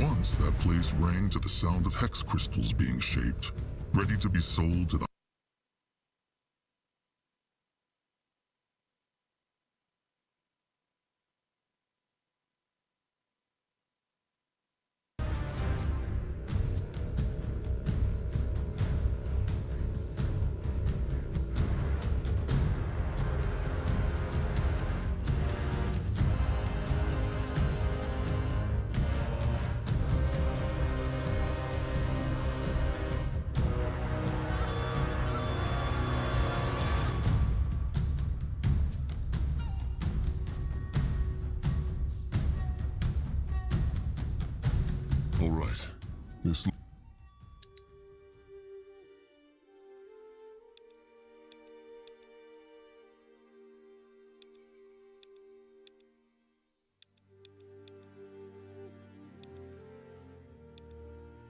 Once that place rang to the sound of hex crystals being shaped, ready to be sold to the All right. This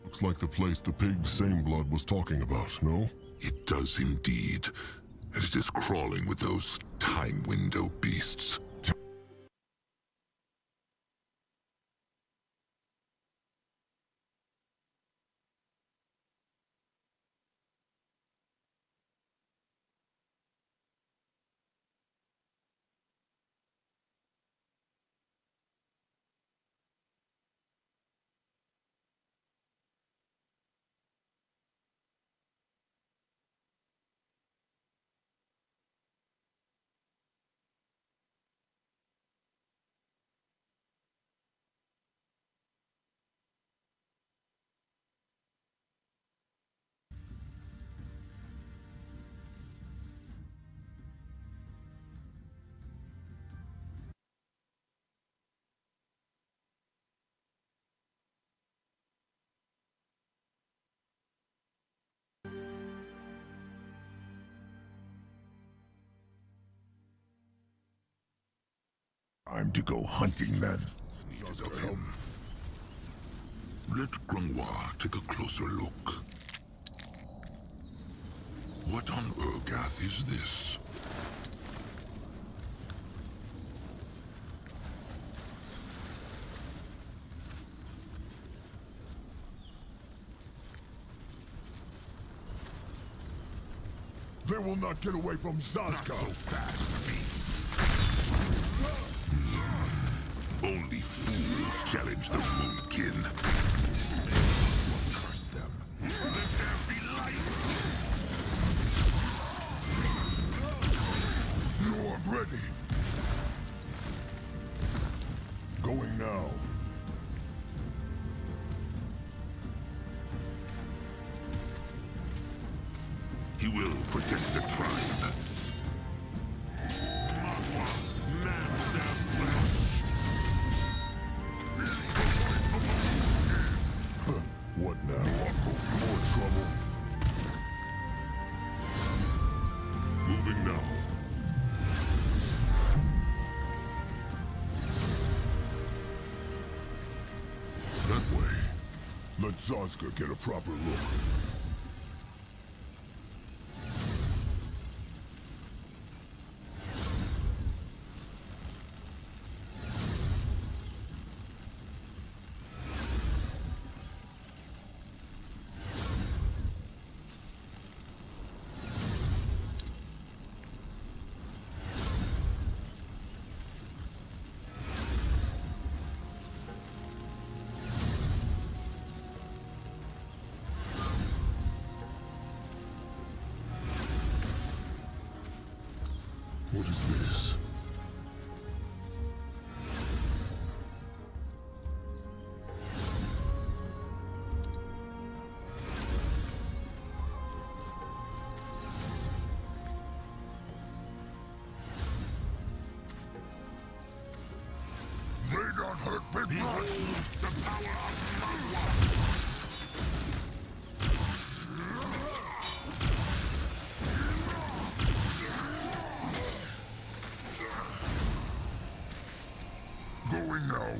looks like the place the pig Sameblood was talking about, no? It does indeed. And it is crawling with those time window beasts. Time to go hunting then. Need of him. Let Grunwa take a closer look. What on Urgath is this? They will not get away from Zazka. Not so fast, beast. Only fools challenge the Moonkin. Curse them. Let there be light. You are ready. Going now. He will protect the tribe. What now? More trouble. Moving now. That way. Let Zazka get a proper look. What is this? They don't hurt big blood. The power of Manwa. Going now.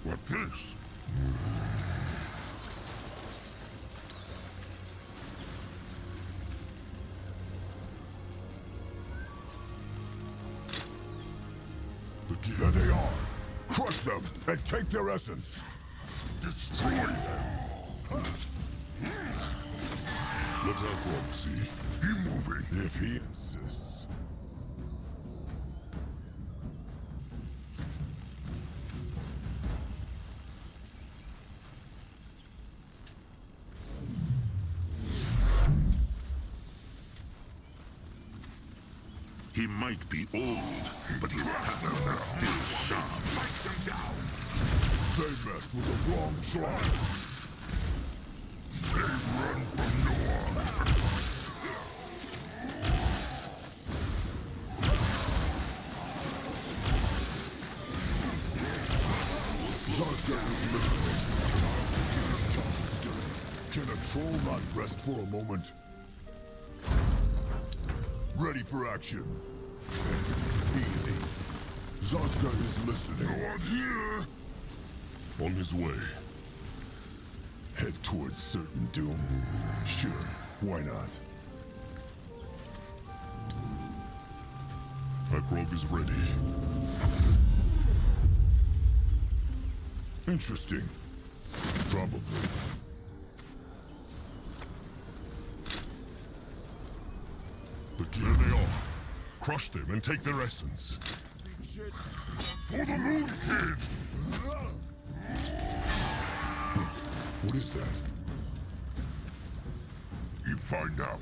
What this? There they are. Crush them and take their essence. Destroy them. Let Akrog see. He moving. If he insists. He might be old, but his tusks are still sharp. Fight them down. They messed with the wrong tribe. They run from Noah. Zazga is listening. Get his tongue stirred. Can a troll not rest for a moment? Ready for action. Easy. Zazga is listening. No one here. On his way. Head towards certain doom. Sure, why not? Akrog is ready. Interesting. Probably. There they are. Crush them and take their essence. For the Moon Kid! What is that? You find out.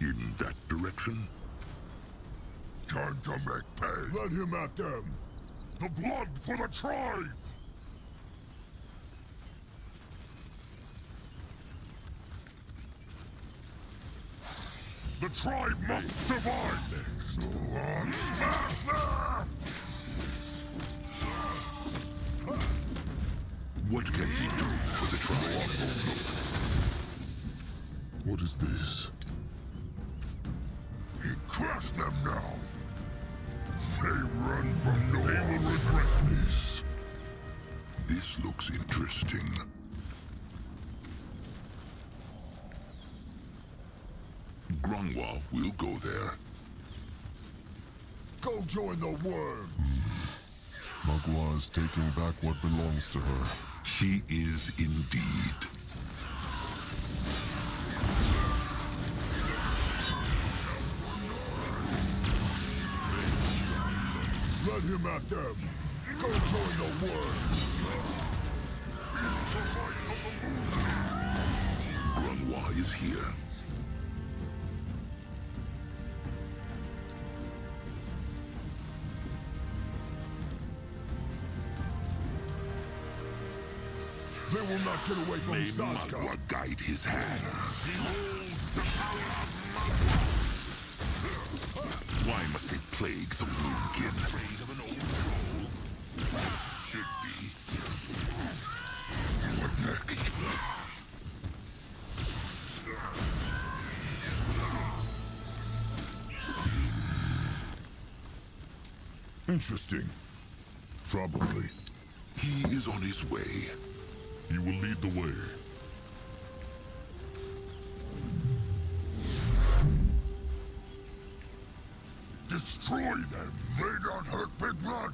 In that direction? Time to make pay. Let him at them! The blood for the tribe! The tribe must survive next! Go on, smash them! What can he do for the tribe? What is this? He crushed them now! They run from no one. They will regret this. This looks interesting. Grunwa will go there. Go join the worms! Magua is taking back what belongs to her. She is indeed. Let him at them! Go join the worms! Grunwa is here. They will not get away from May Zazga! Magua guide his hands. Why must they plague the Moonkin? Afraid of an old troll? Should be. What next? Interesting. Probably. He is on his way. He will lead the way. Destroy them! They don't hurt Big Blood!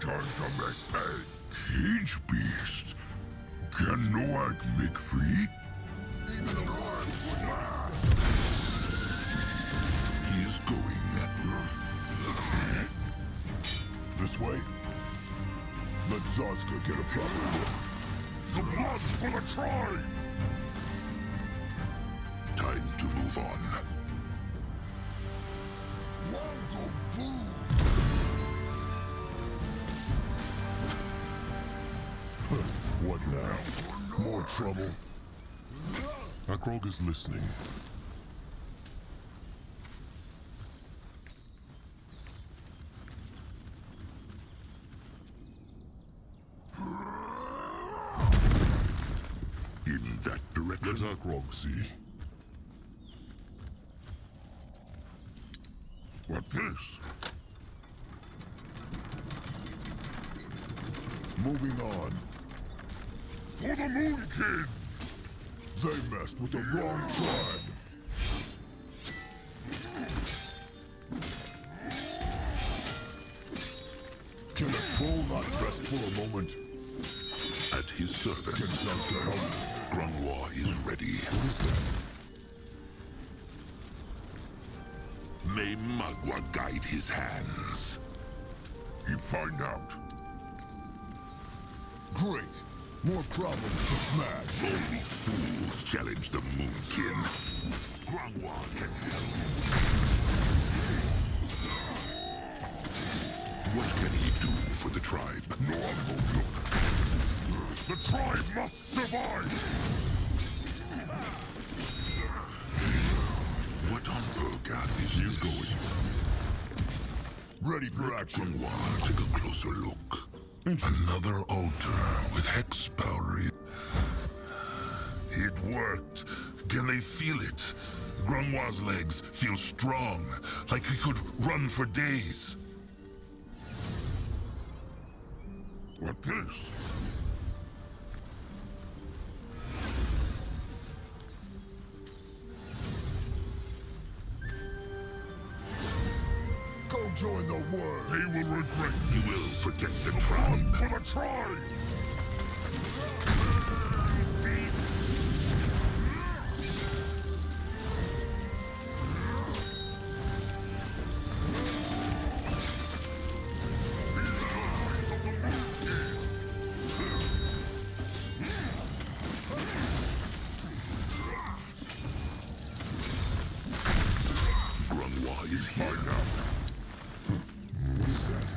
Time to make pay. Cage beast. Can Noak make free? Even the worms would not. He is going. This way? Let Zazga get a proper look. The blood for the tribe! Time to move on. Wongo boom! What now? More trouble? Akrog is listening. In that direction. action. Let Akrog see. What this? Moving on. For the Moon King! They messed with the wrong tribe. Can a troll not rest for a moment? At his service. Can Zazka help? Grungwa is ready. What is that? May Magua guide his hands. You find out. Great. More problems to smash. Only fools challenge the Moonkin. Grungwa can help. What can he do for the tribe? No one will look. The tribe must survive! What on Urgath is He's this? going. Ready for action. Grungwa, take a closer look. Interesting. Another altar with hex spell. It worked. Can they feel it? Grungwa's legs feel strong, like he could run for days. What this? Go join the war. They will regret. He will protect the tribe. For the tribe! Grungwa is here now. What is that?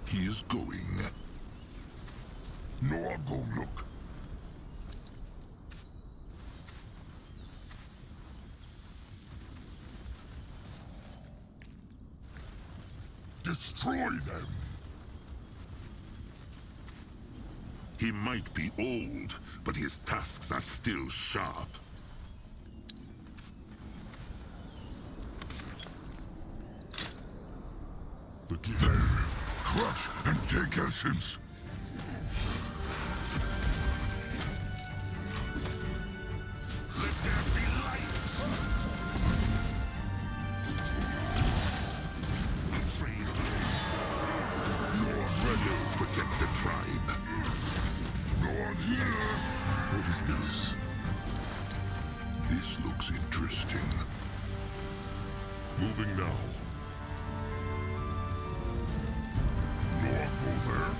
He is going. No, I'll go look. Destroy them! He might be old, but his tusks are still sharp. Begin. Crush and take essence. Let there be light. Afraid. No one ready to protect the tribe. No one here. What is this? This looks interesting. Moving now. Noah go there?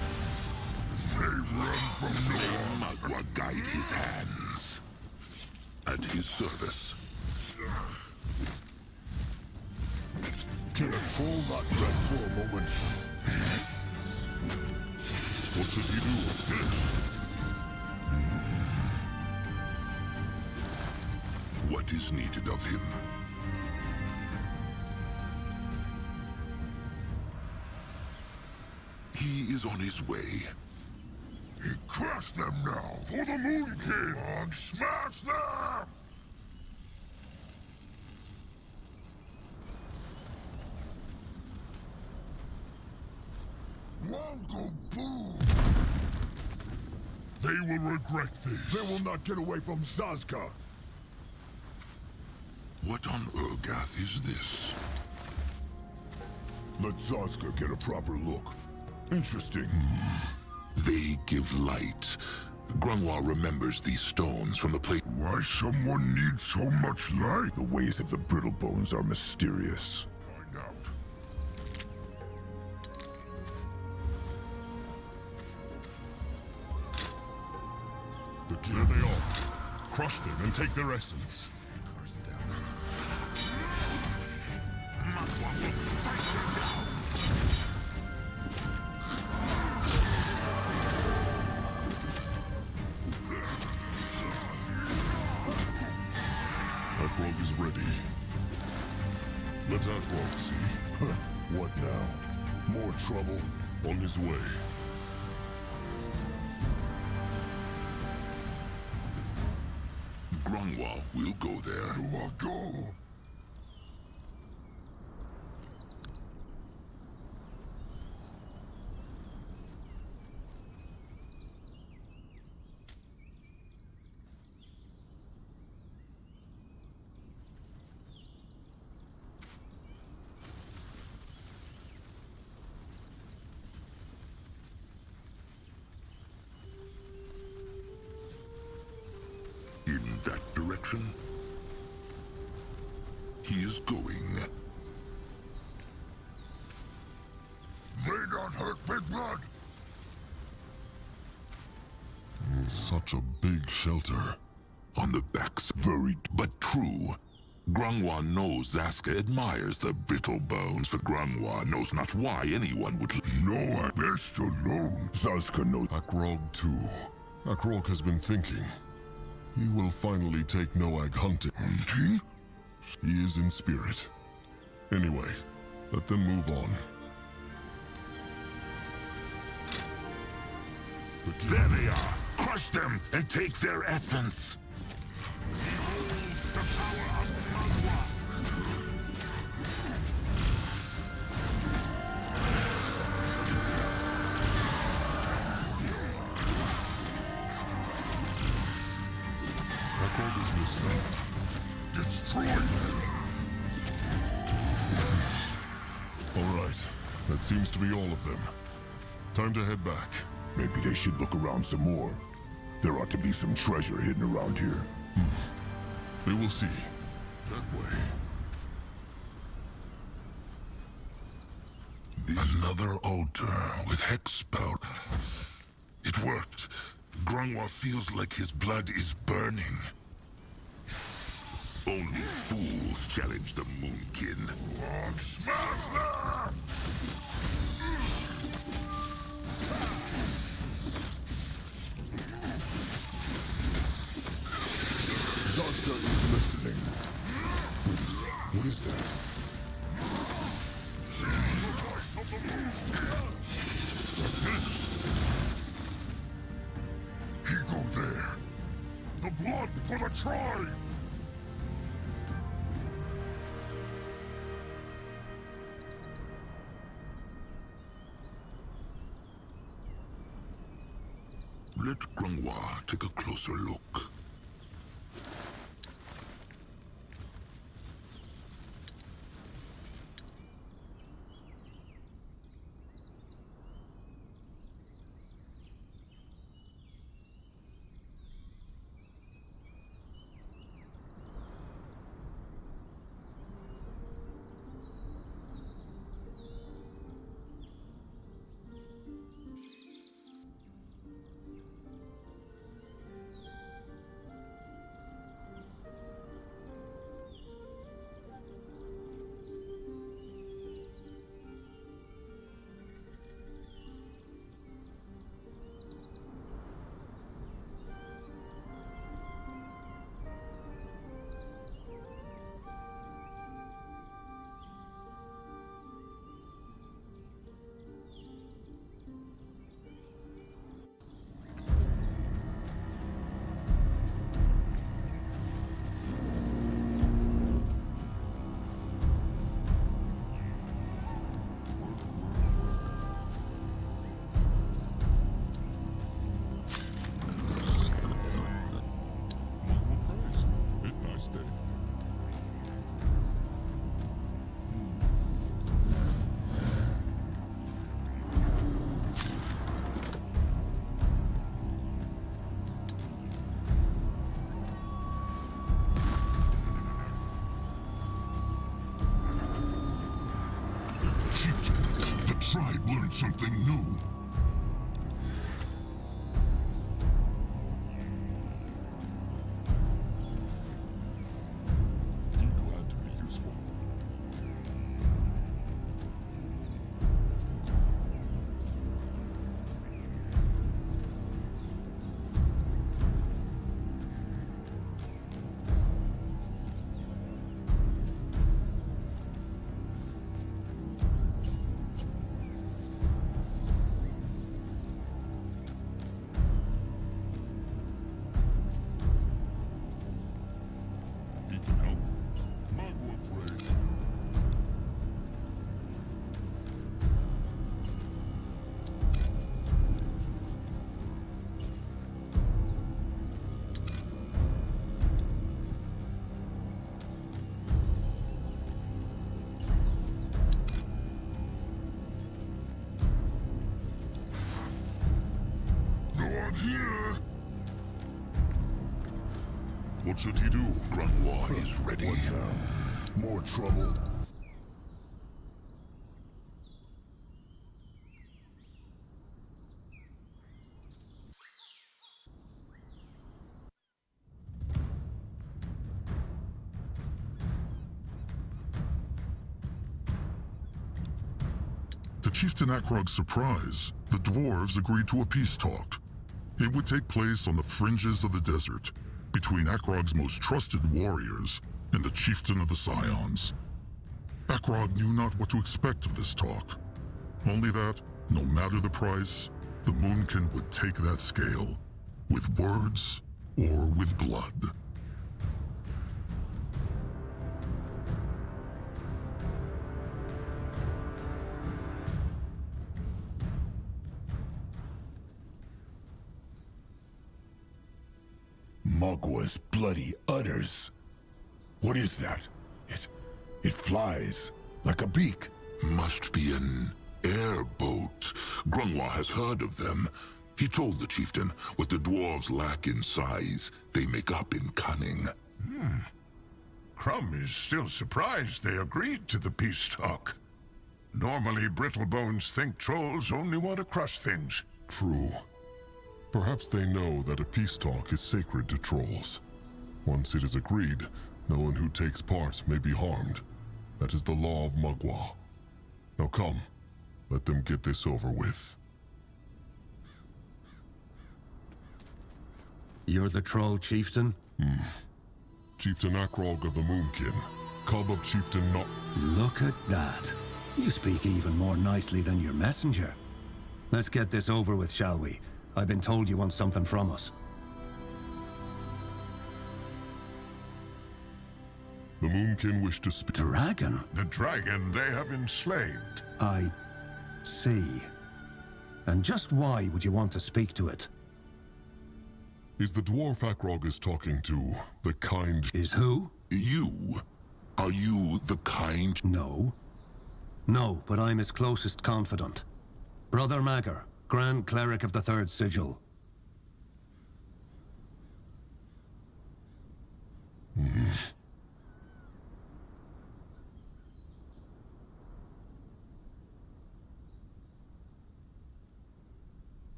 They run from Noah. Magua guide his hands. At his service. Can a troll not rest for a moment? What should he do? What is needed of him? He is on his way. He crushed them now! For the Moon King! Smash them! Won't go boom! They will regret this. They will not get away from Zazka. What on Urgath is this? Let Zazka get a proper look. Interesting. They give light. Grungwa remembers these stones from the place. Why someone needs so much light? The ways of the brittle bones are mysterious. Find out. There they are. Crush them and take their essence. Akrog is ready. Let Akrog see. What now? More trouble? On his way. Grungwa will go there. You will go. In that direction? He is going. They don't hurt Big Blood. Such a big shelter. On the backs, very but true. Grungwa knows Zaska admires the brittle bones, for Grungwa knows not why anyone would... No, best alone. Zaska knows. Akrog too. Akrog has been thinking. He will finally take Noag hunting. Hunting? He is in spirit. Anyway, let them move on. There they are! Crush them and take their essence! Behold the power of Grungwa! Akrog is listening. Destroy them. All right, that seems to be all of them. Time to head back. Maybe they should look around some more. There ought to be some treasure hidden around here. They will see. That way. Another altar with hex spell. It worked. Grungwa feels like his blood is burning. Only fools challenge the Moonkin. Smash them! Zaska is listening. What is that? He go there. The blood for the tribe! Let Grungwa take a closer look. The tribe learned something new. Be glad to be useful. What should he do? Grunwald is ready. What now? More trouble? To Chieftain Akrog's surprise, the dwarves agreed to a peace talk. It would take place on the fringes of the desert, between Akrog's most trusted warriors and the chieftain of the Scions. Akrog knew not what to expect of this talk. Only that, no matter the price, the Moonkin would take that scale, with words or with blood. Magwa's bloody udders. What is that? It flies like a beak. Must be an airboat. Grunwald has heard of them. He told the chieftain, what the dwarves lack in size, they make up in cunning. Crumb is still surprised they agreed to the peace talk. Normally, Brittlebones think trolls only want to crush things. True. Perhaps they know that a peace talk is sacred to trolls. Once it is agreed, no one who takes part may be harmed. That is the law of Magwa. Now come, let them get this over with. You're the troll chieftain? Chieftain Akrog of the Moonkin, cub of Chieftain No... Look at that. You speak even more nicely than your messenger. Let's get this over with, shall we? I've been told you want something from us. The Moonkin wish to speak... Dragon? The dragon they have enslaved. I see. And just why would you want to speak to it? Is the dwarf Akrog is talking to the kind... Is who? You? Are you the kind? No. No, but I'm his closest confidant. Brother Magger, Grand Cleric of the Third Sigil.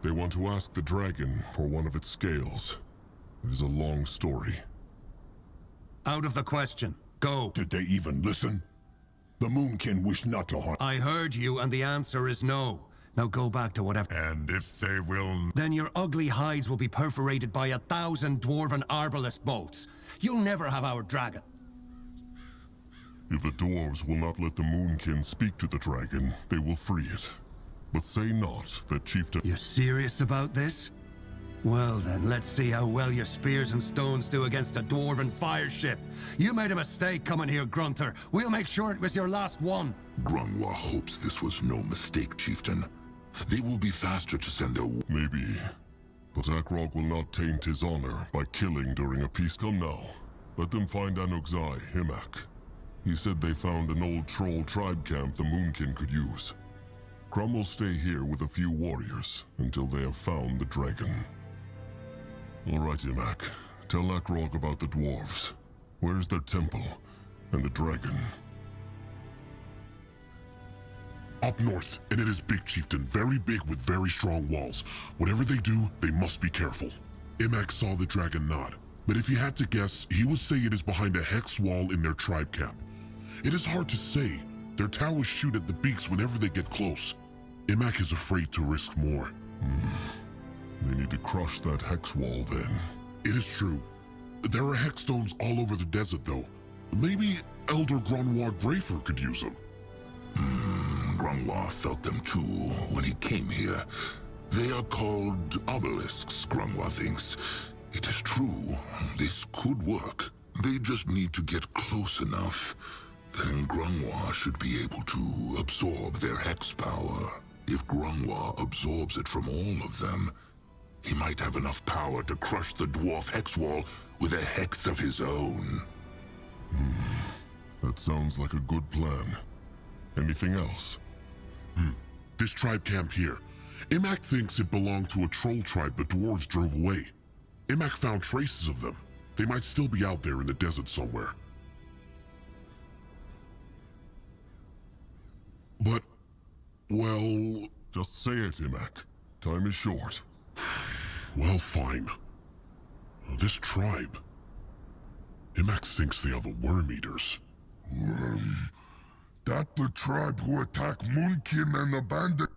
They want to ask the dragon for one of its scales. It is a long story. Out of the question. Go. Did they even listen? The Moonkin wish not to harm. I heard you, and the answer is no. Now go back to whatever... And if they will... Then your ugly hides will be perforated by 1,000 dwarven arbalest bolts. You'll never have our dragon. If the dwarves will not let the Moonkin speak to the dragon, they will free it. But say not that Chieftain... You're serious about this? Well then, let's see how well your spears and stones do against a dwarven fire ship. You made a mistake coming here, Grunter. We'll make sure it was your last one. Grunwald hopes this was no mistake, chieftain. They will be faster to send their... Maybe. But Akrog will not taint his honor by killing during a peace. Come now. Let them find Anukzai, Himak. He said they found an old troll tribe camp the Moonkin could use. Crumb will stay here with a few warriors until they have found the dragon. All right, Himak. Tell Akrog about the dwarves. Where's their temple? And the dragon? Up north, and it is big, chieftain. Very big with very strong walls. Whatever they do, they must be careful. Imak saw the dragon nod, but if he had to guess, he would say it is behind a hex wall in their tribe camp. It is hard to say. Their towers shoot at the beaks whenever they get close. Imak is afraid to risk more. They need to crush that hex wall then. It is true. There are hex stones all over the desert, though. Maybe Elder Grunwald Grafer could use them. Grunwald felt them too when he came here. They are called obelisks, Grunwald thinks. It is true. This could work. They just need to get close enough. Then Grunwald should be able to absorb their hex power. If Grunwald absorbs it from all of them, he might have enough power to crush the dwarf hex wall with a hex of his own. That sounds like a good plan. Anything else? This tribe camp here. Imak thinks it belonged to a troll tribe the dwarves drove away. Imak found traces of them. They might still be out there in the desert somewhere. But, well... Just say it, Imak. Time is short. Well, fine. This tribe... Imak thinks they are the Worm Eaters. That the tribe who attacked Moonkin and abandoned...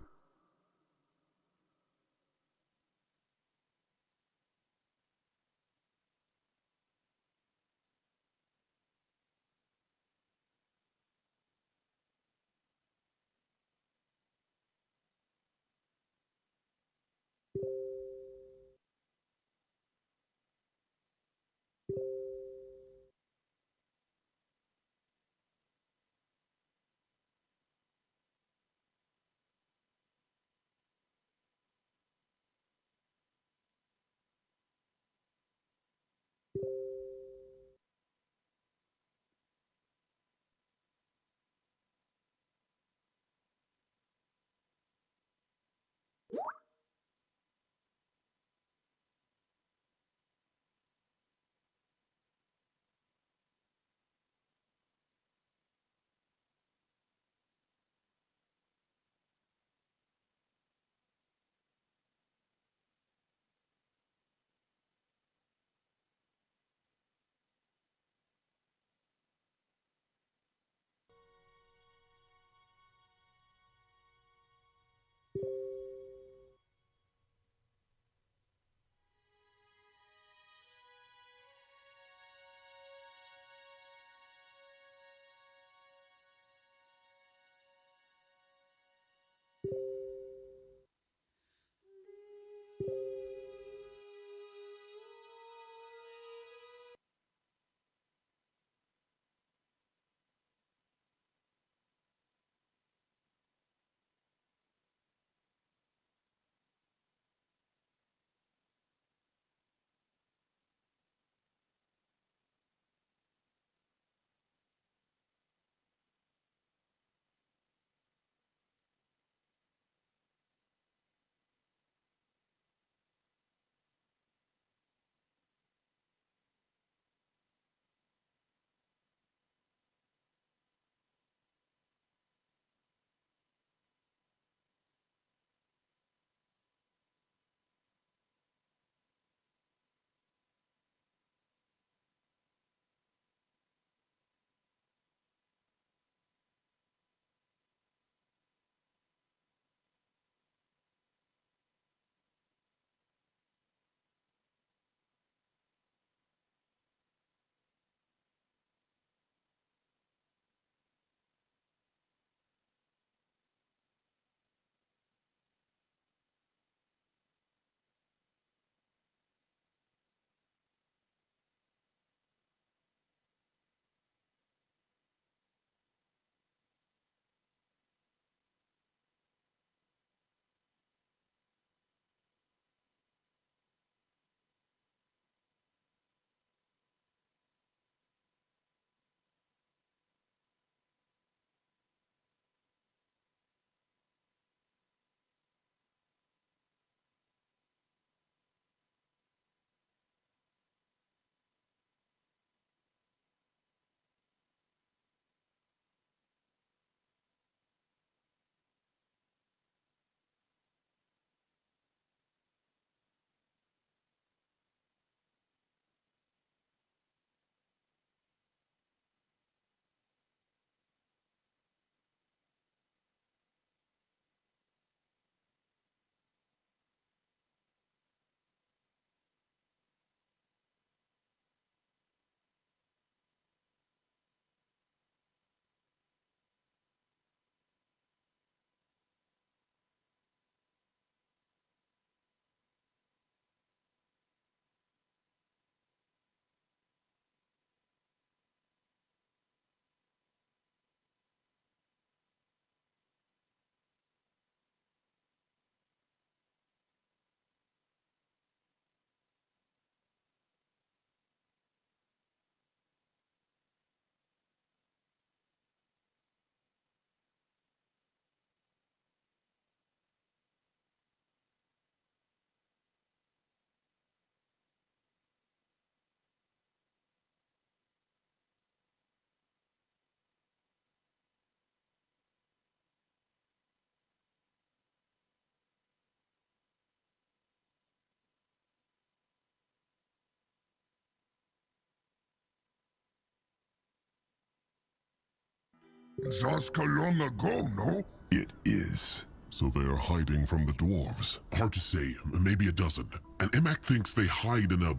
Zaska long ago, no? It is. So they are hiding from the dwarves. Hard to say. Maybe a dozen. And Imak thinks they hide in a...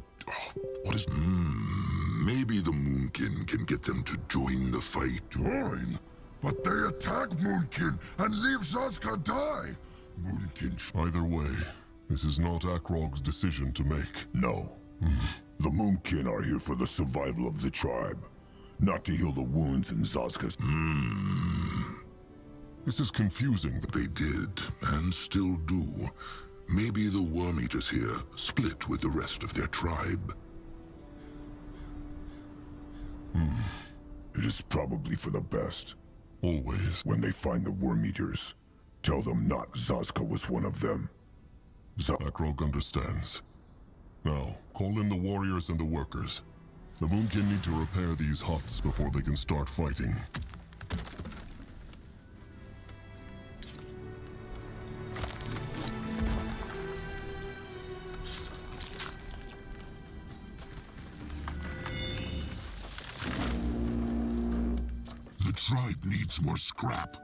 what is... Maybe the Moonkin can get them to join the fight. Join? But they attack Moonkin and leave Zaska die. Moonkin Either way, this is not Akrog's decision to make. No. The Moonkin are here for the survival of the tribe, not to heal the wounds in Zaska's... This is confusing. They did, and still do. Maybe the Worm Eaters here split with the rest of their tribe. It is probably for the best. Always. When they find the Worm Eaters, tell them not Zaska was one of them. Akrog understands. Now, call in the warriors and the workers. The Moonkin need to repair these huts before they can start fighting. The tribe needs more scrap.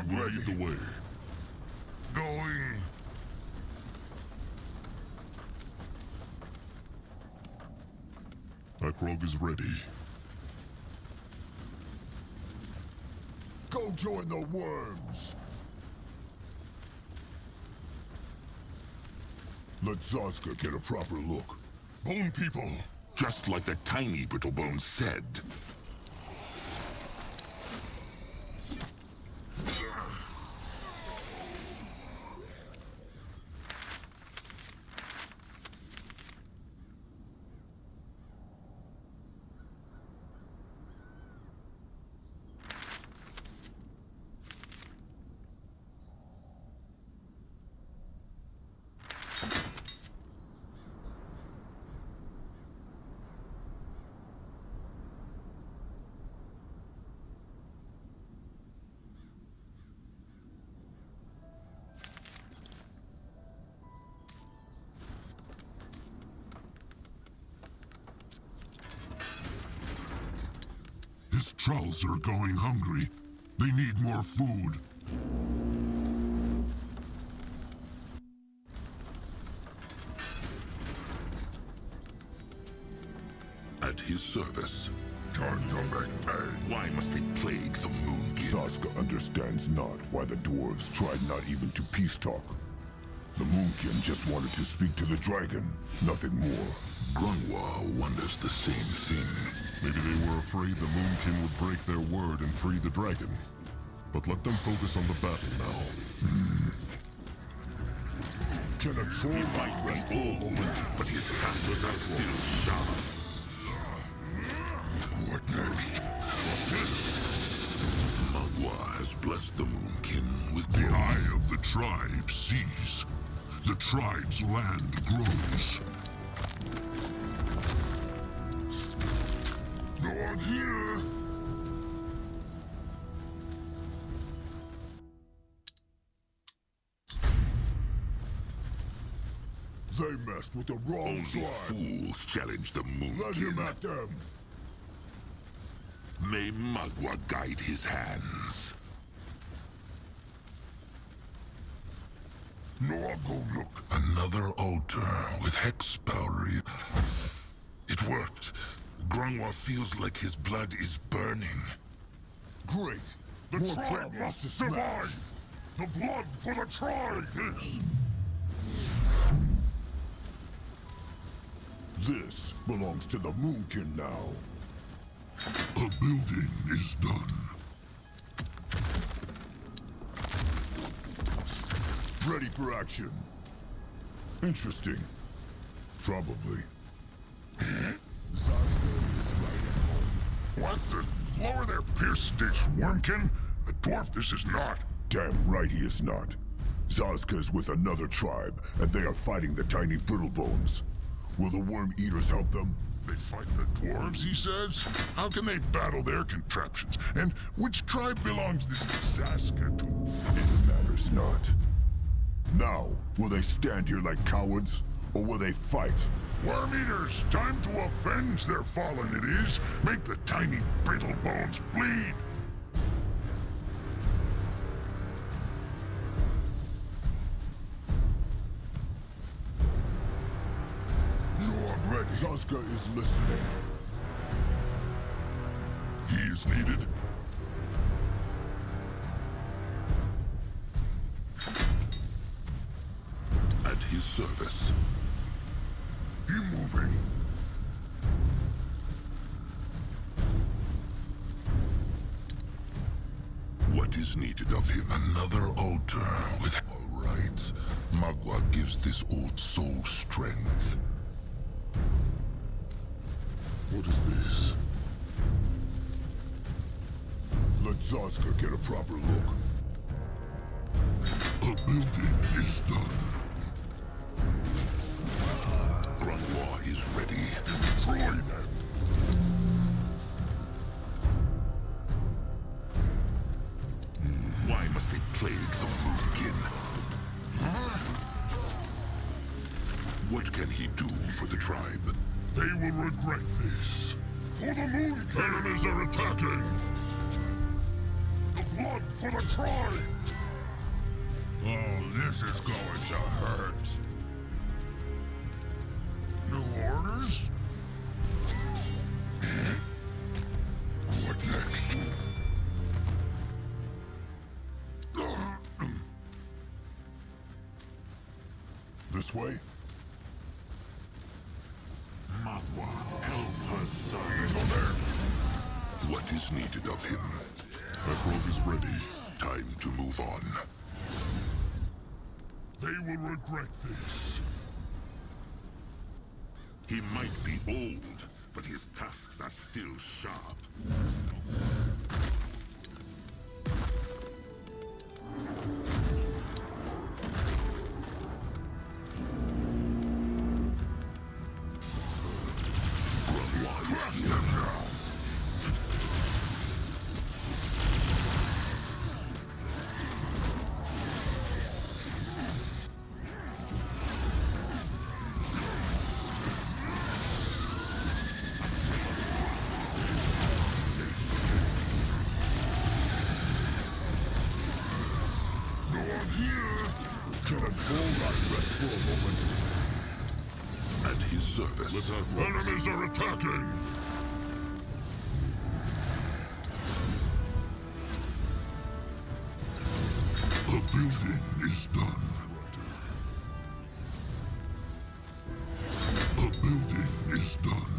Lead the way. Going. Akrog is ready. Go join the worms. Let Zaska get a proper look. Bone people! Just like the tiny Brittlebones said. His trolls are going hungry. They need more food. At his service. Time to make pay. Why must they plague the Moonkin? Zaska understands not why the dwarves tried not even to peace talk. The Moonkin just wanted to speak to the dragon, nothing more. Grunwa wonders the same thing. Maybe they were afraid the Moonkin would break their word and free the dragon. But let them focus on the battle now. Can a troll Might rest be for a old, moment? but his tasks are still sharp. What next? Magua has blessed the Moonkin with The growth. eye of the tribe sees. The tribe's land grows. No one here! They messed with the wrong Only tribe. fools challenge the Let him Moonkin. at them. May Magua guide his hands. No, go look. Another altar with hex power. It worked. Grunwa feels like his blood is burning. Great. The tribe must survive. The blood for the tribe. This belongs to the Moonkin now. A building is done. Ready for action. Interesting. Probably. What the? Lower their pierce sticks, Wormkin. A dwarf this is not. Damn right he is not. Zaska's with another tribe, and they are fighting the tiny Brittlebones. Will the Worm Eaters help them? They fight the dwarves, he says? How can they battle their contraptions? And which tribe belongs this Zaska to? It matters not. Now, will they stand here like cowards, or will they fight? Worm Eaters, time to avenge their fallen it is. Make the tiny brittle bones bleed. Lord Red Zazka is listening. He is needed. At his service. He moving. What is needed of him? Another altar with all rights. Magua gives this old soul strength. What is this? Let Zazka get a proper look. A building is done. Grunlaw is ready. Destroy them. Why must they plague the Moonkin? What can he do for the tribe? They will regret this. For the moon, enemies are attacking. The blood for the tribe. Oh, this is going to hurt. New orders? What next? This way? Magua, help her son. He's on there. What is needed of him? Ekrog is ready. Time to move on. They will regret this. He might be old, but his tusks are still sharp. Crush them now. No one here. Can a troll not rest for a moment? At his service. Enemies are attacking. The building is done. The building is done.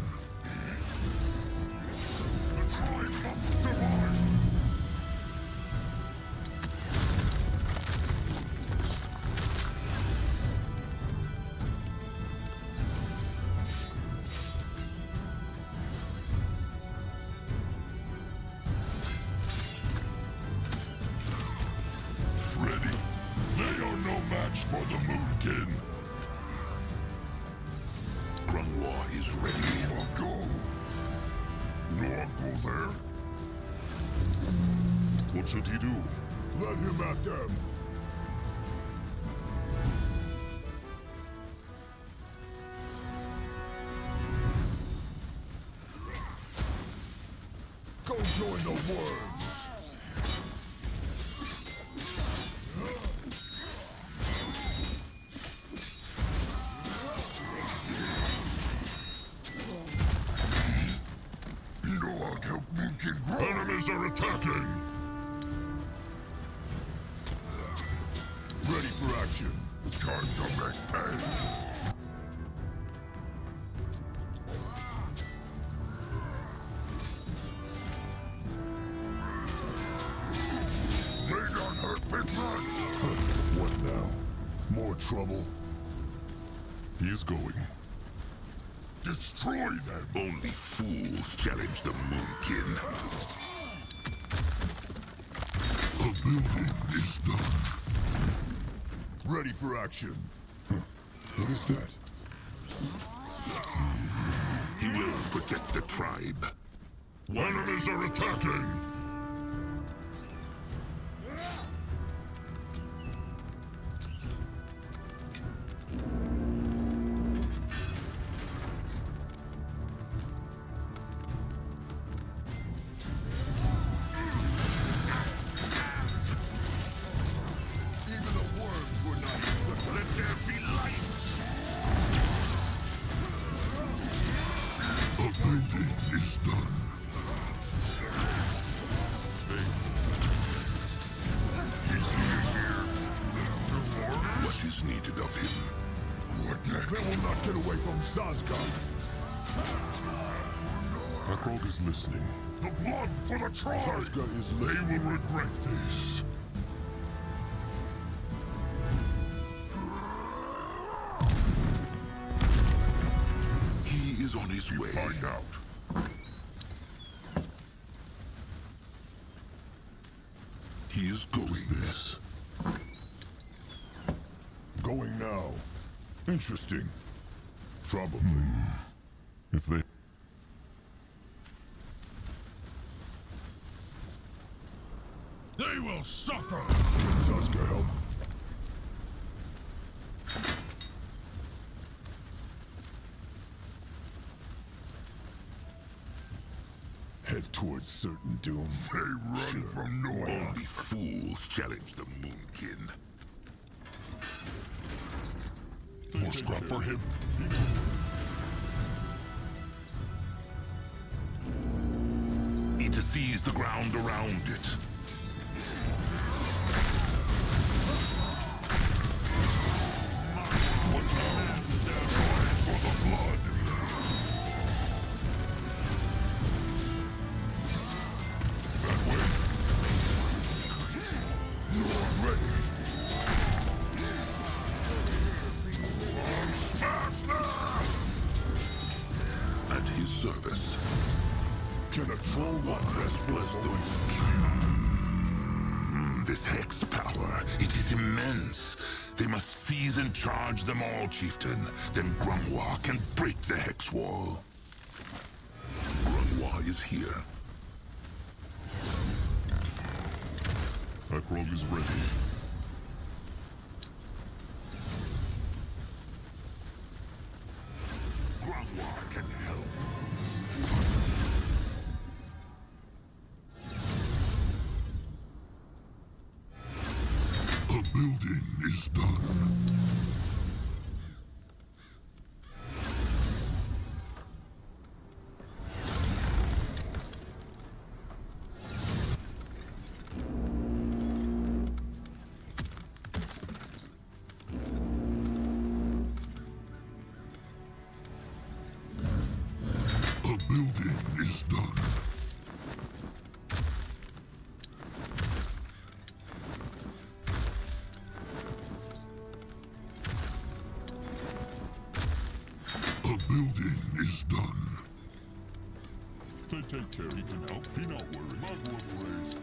The tribe must survive. Ready. They are no match for the Moonkin. Grunlaw is ready. I'll go. No, I'll go there. What should he do? Let him at them. Go join the worms. No, I'll help Moonkin grow. Enemies are attacking. Ready for action. Time to make pay. They got hurt, big man. What now? More trouble? He is going. Destroy them. Only fools challenge the Moonkin. The building is done. Ready for action. What is that? He will protect the tribe. Enemies are attacking. Akrog is listening. The blood for the tribe! Zazka is They listening. will regret this. He is on his way. Find out. He is going this. Going now. Interesting. Probably. If they... They will suffer! Can Zazka help? Head towards certain doom. They run from no one. Only fools challenge the Moonkin. More scrap for him. Need to seize the ground around it. At his service. Can a troll not rest for Bless a the moment? This hex power, it is immense. They must seize and charge them all, chieftain. Then Grumwa can break the hex wall. Grumwa is here. Akrog is ready. Grumwa can help. A building is done. A building is done. A building is done. They take care. He can help. He not worry. Magua praise.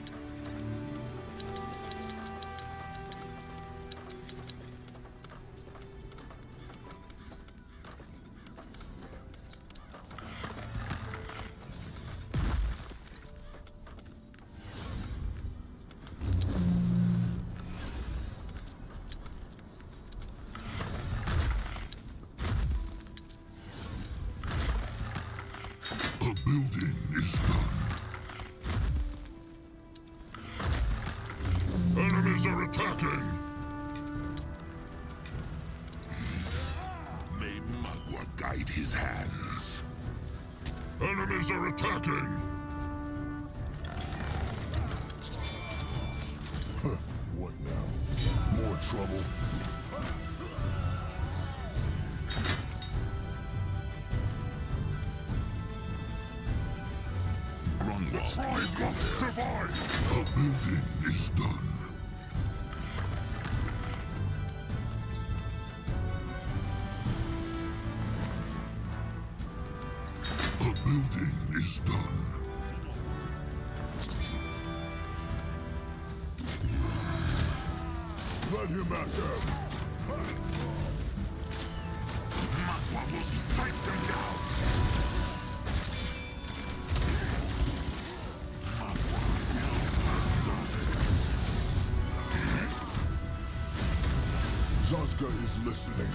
A building is done. Enemies are attacking! May Magua guide his hands. Enemies are attacking! What now? More trouble? Grumwa. Tribe must survive! A building is done. A building is done. Let him at them! Magua will strike them down. Zazka is listening.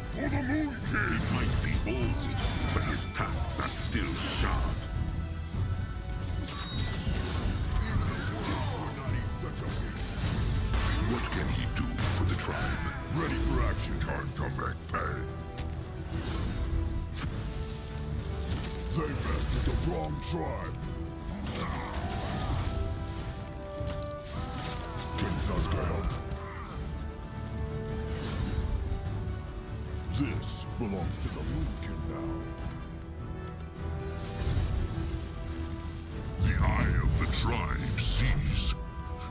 For the Moon He King! might be old, but his tusks are still sharp. What can he do for the tribe? Ready for action. Time to make pay! They bested the wrong tribe. Can Zazka help? This belongs to the Moonkin now.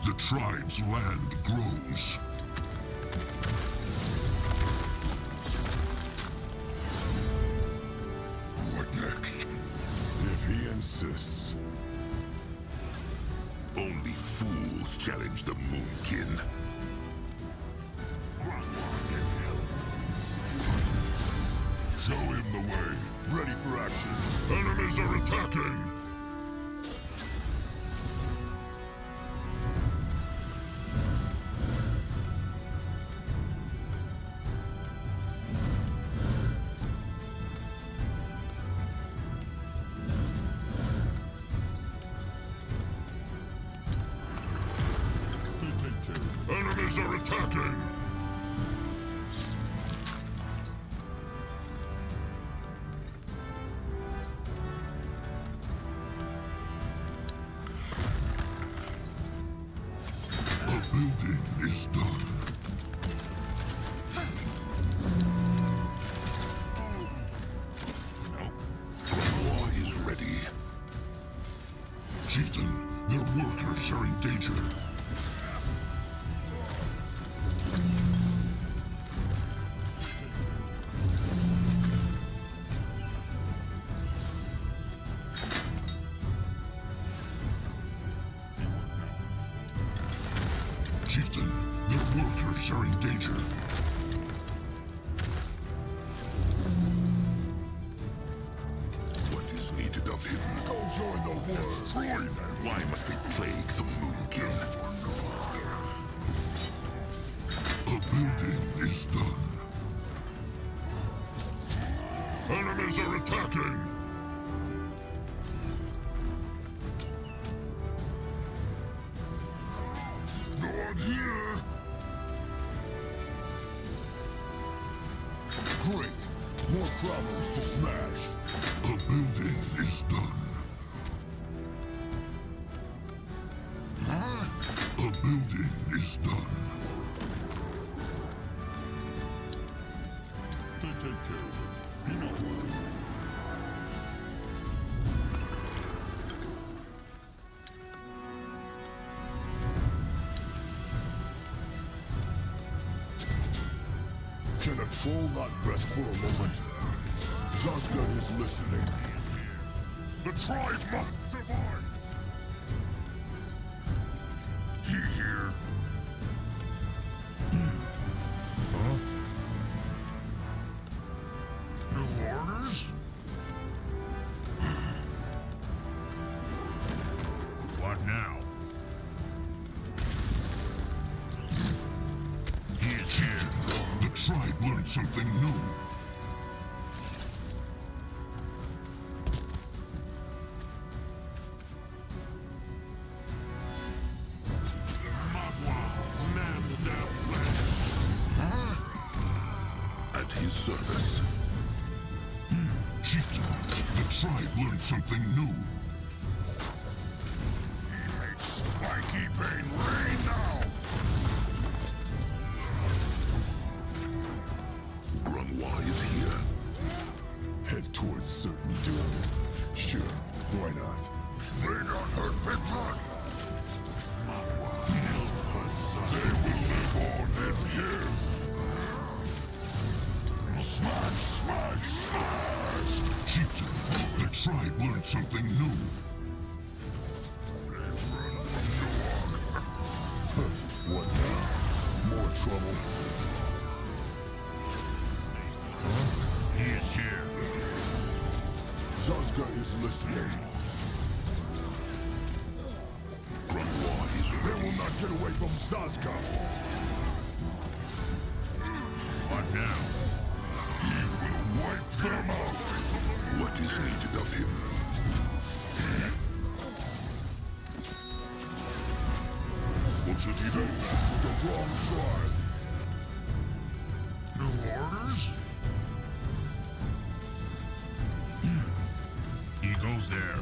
the tribe's land grows. What next? If he insists. Only fools challenge the Moonkin. Show him the way. Ready for action. Enemies are attacking! Enemies are attacking! A building is done. War is ready. Chieftain, their workers are in danger. Chieftain, their workers are in danger. What is needed of him? Go join the war. Destroy them! Why must they plague the Moonkin? A building is done. Enemies are attacking! No one here! Great. More problems to smash. A building is done. A building is done. They take care of it. You know. Can a troll not rest for a moment? Zazgan is listening. The tribe must survive! He here? Huh? New orders? What now? He is here. The tribe learned something new. At his service. Chieftain, the tribe learned something new. He makes spiky pain rain now! Grunwa is here. Head towards certain doom. Sure, why not? They don't hurt big blood! They will live on in here! Smash, smash, smash! Chieftain, the tribe learned something new. What now? More trouble? He is here. Zazga is listening. Grunwa is They ready. will not get away from Zazga. What now? He will wipe them out! What is needed of him? What should he do? The wrong tribe. New orders? He goes there.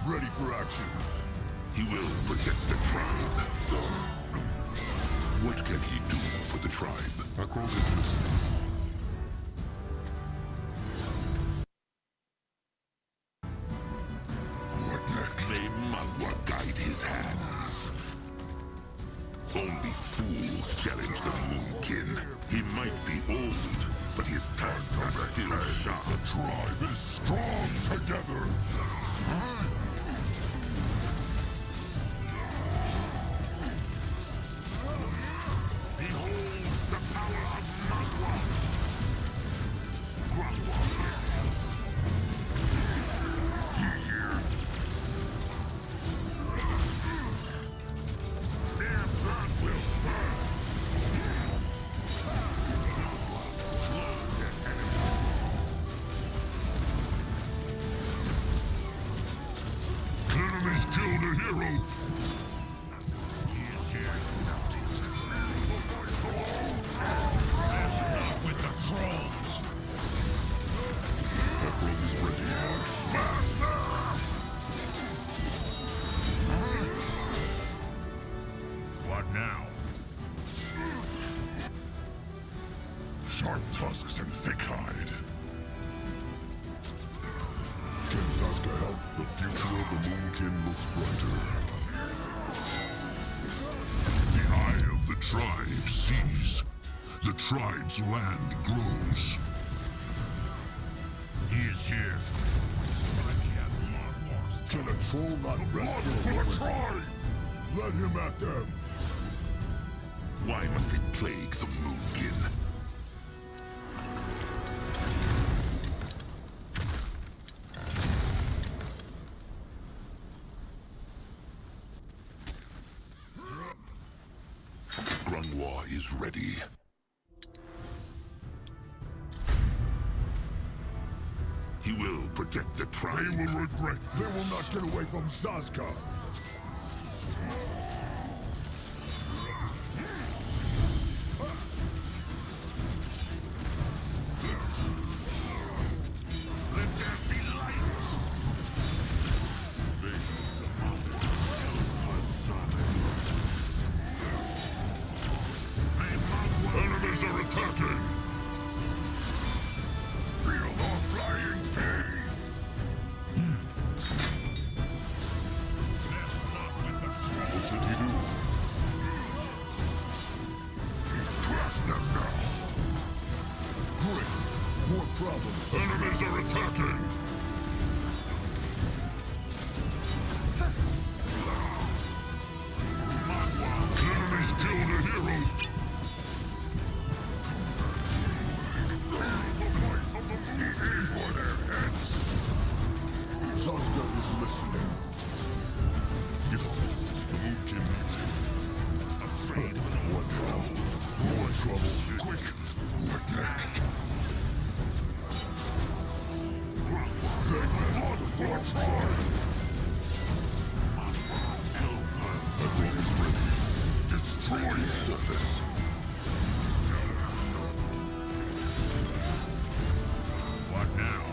Ready for action. He will protect the tribe. What can he do for the tribe? Akrog is listening. Only fools challenge the Moonkin. He might be old, but his tusks are still sharp. The tribe is strong together. Behold the power of Magua! Grandwa here. Their blood will burn. Slow their Enemies killed a hero. He is here. Mess not with the trolls. Ekrog is ready. Smash them! What now? Sharp tusks and thick hide. Can Zaska help? The future of the Moonkin looks brighter. The eye of the tribe sees. The tribe's land grows. He is here. Can a troll not rest Blood for a for the moment? tribe! Let him at them. Why must they plague the Moonkin? Grunwa is ready. He will protect the tribe. They will regret They will not get away from Zaska. Let there be light. Enemies are attacking! Feel the flying pain! Mess not with the troll! What should he do? Crush them now! Great. More problems. Enemies are attacking! Enemies killed a hero! Aim for their heads! Zaska is listening. Get on. The Moonkin needs him. Afraid of an What now? More trouble. Quick! What next? They blood for the tribe! Ekrog is ready. Destroy the surface. What now?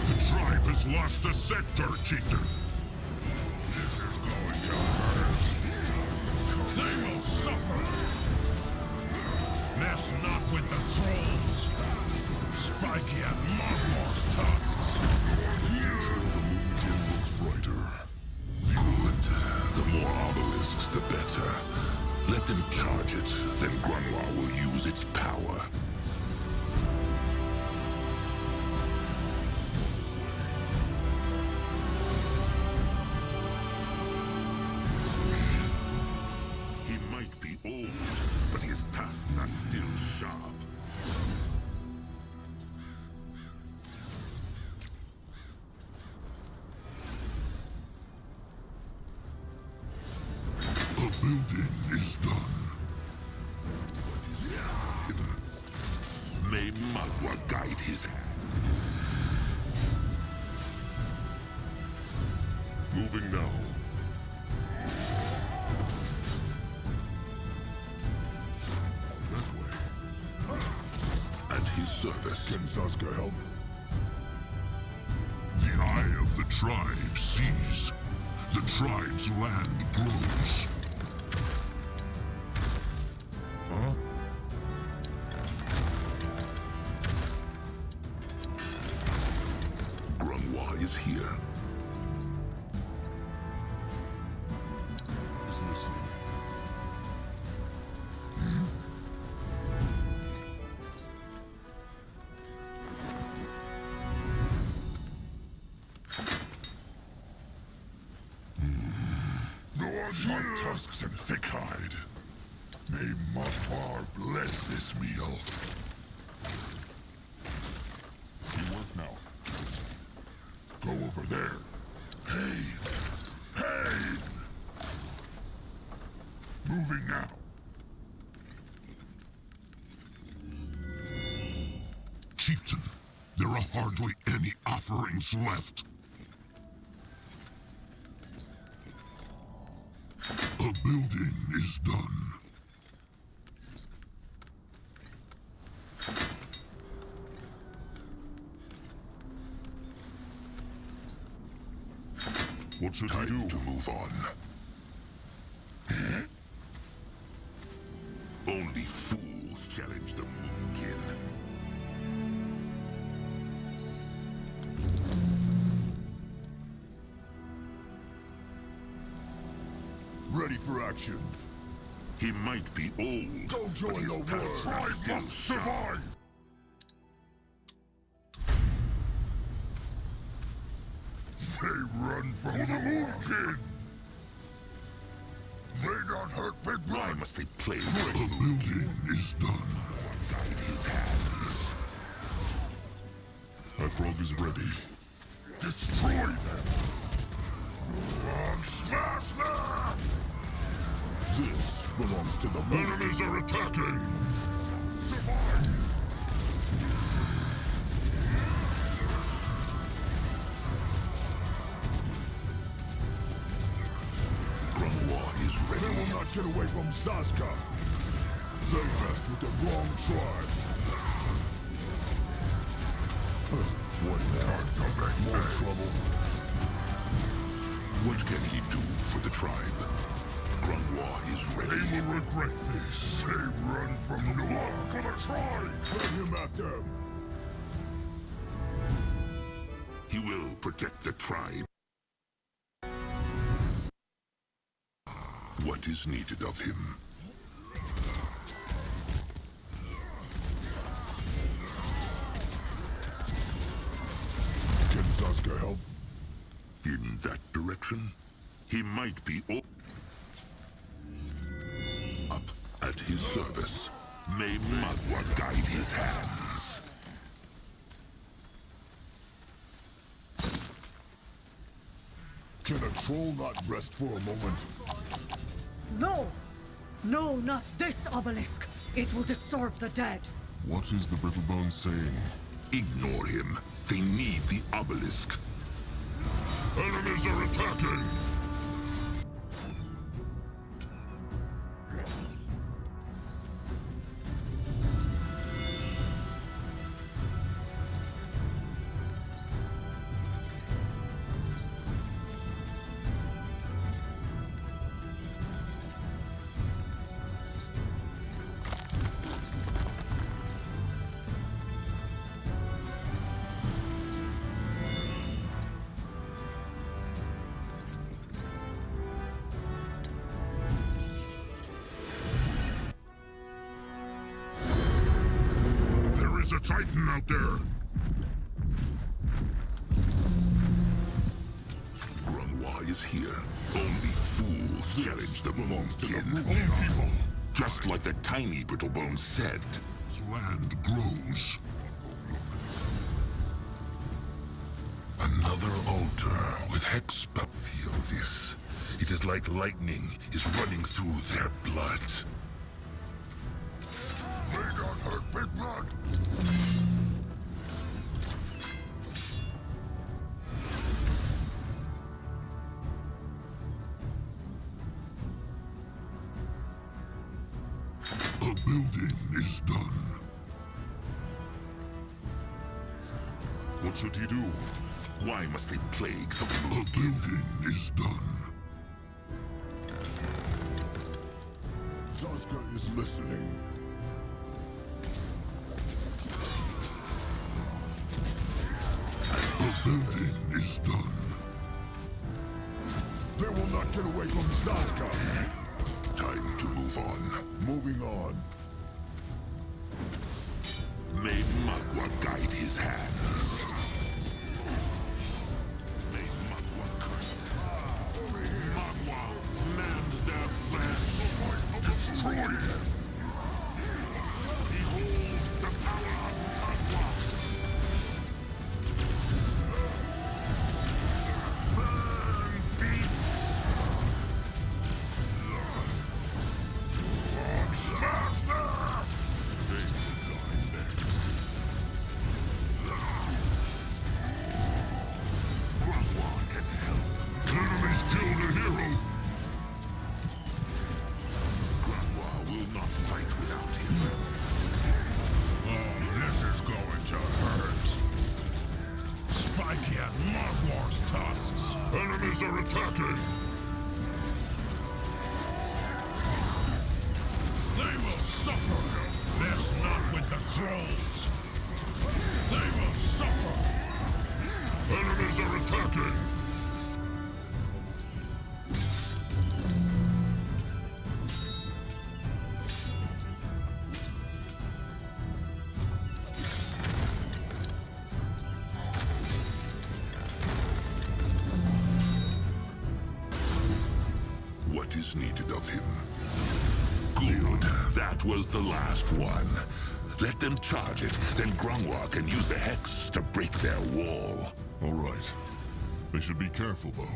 The tribe has lost a sector, chieftain! This is going to hurt! They will suffer! Mess not with the trolls! Spiky as Marmor's tusks! The Moonkin looks brighter. Good. The more obelisks, the better. Let them charge it, then Grunwa will use its power. He might be old, but his tusks are still sharp. The building is done. May Magua guide his hand. Moving now. That way. At his service. Can Zaska help? The eye of the tribe sees. The tribe's land grows. Huh? Grunwa is here. Isn't listening. Short tusks and thick hide. May Mudbar bless this meal. You work now. Go over there. Pain! Pain! Moving now. Chieftain, there are hardly any offerings left. A building is done. What should Time he do? to move on. Only fools challenge the Moonkin. Ready for action. He might be old. Go join the war. Tribe must survive. They run from the Moonkin. They not hurt big blood. Why must they play? The building is done. Guide his hands. Akrog is ready. Destroy them. Smash them. This belongs to the moon. Enemies are attacking. Survive. Grunwald is ready. They will not get away from Zazka. They messed with the wrong tribe. What now? Time to make More pay. trouble. What can he do for the tribe? Grunwald is ready. They will regret this. They run from the blood for the tribe. Put him at them. He will protect the tribe. What is needed of him? Can Zazka help? In that direction? He might be up at his service. May Magwa guide his hands. Can a troll not rest for a moment? No! No, not this obelisk! It will disturb the dead. What is the Brittlebone saying? Ignore him. They need the obelisk. Enemies are attacking! There is a Titan out there! Grunwa is here. Only fools challenge the Moonkin. Moonkin. People. Just like the tiny Brittlebone said. Land grows. Another altar with hex spell. Feel this. It is like lightning is running through their blood. They don't hurt big blood. A building is done. What should he do? Why must they plague the Moonkin? A building is done. Zazka is listening. A building is done. They will not get away from Zazka. on. May Magua guide his hands. May Magua curse them. Magua mend their flesh. Destroy them. Behold the power of Magua. Burn, beasts! Smash them! They will die next. Magua can help. Enemies killed a hero! Magua will not fight without him. Oh, this is going to hurt. Spiky has Magwar's tusks. Enemies are attacking. They will suffer. Mess not with the trolls. They will suffer. Enemies are attacking. What is needed of him? Good. That was the last one. Let them charge it, then Grungwa can use the hex to break their wall. All right. They should be careful, though.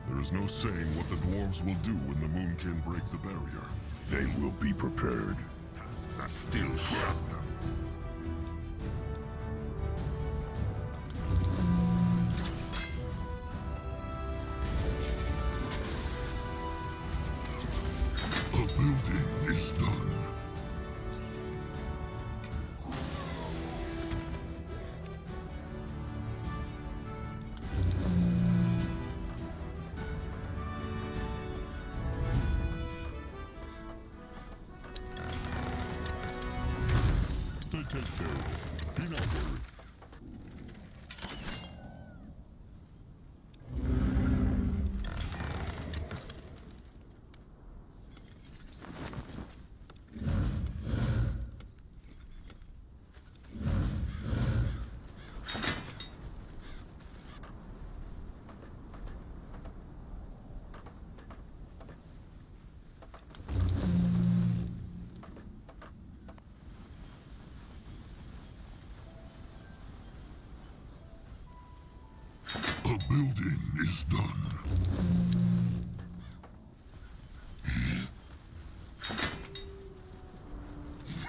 There is no saying what the dwarves will do when the Moonkin break the barrier. They will be prepared. Tasks are still here. The building is done. They take care of it. Be not worried. The building is done.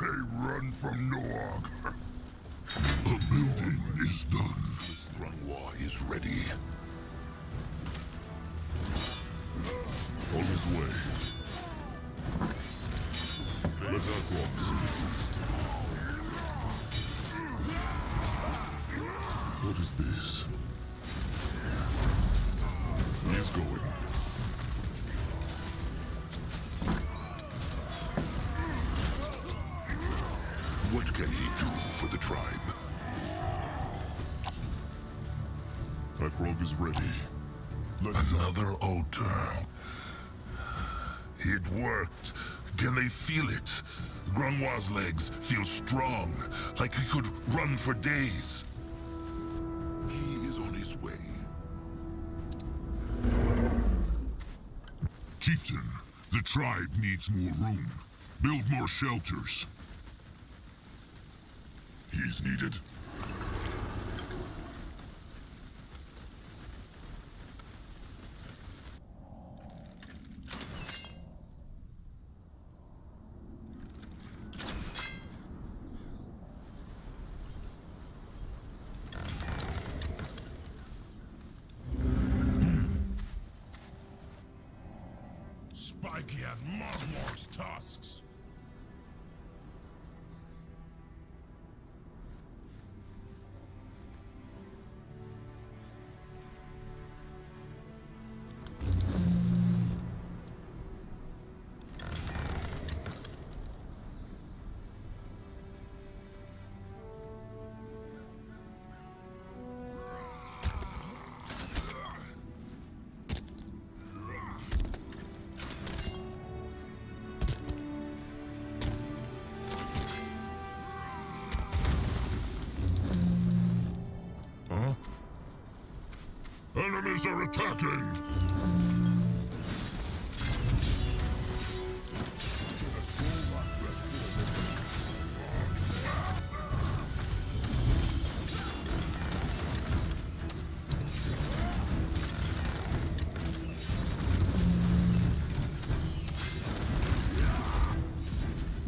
They run from Noog. The building is done. Grungwa is ready. On his way. Let Akrog see. What is this? He is going. What can he do for the tribe? Akrog is ready. Another altar. It worked. Can they feel it? Grungwa's legs feel strong, like he could run for days. He is on his way. Chieftain, the tribe needs more room. Build more shelters. He's needed. Spiky has Magwar's tusks. Enemies are attacking!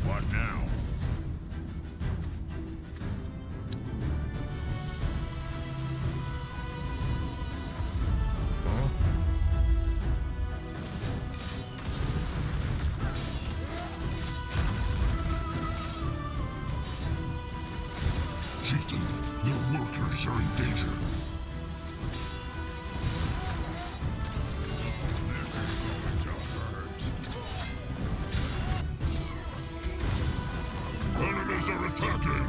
What now? Chieftain, their workers are in danger. This is going to hurt. Enemies are attacking!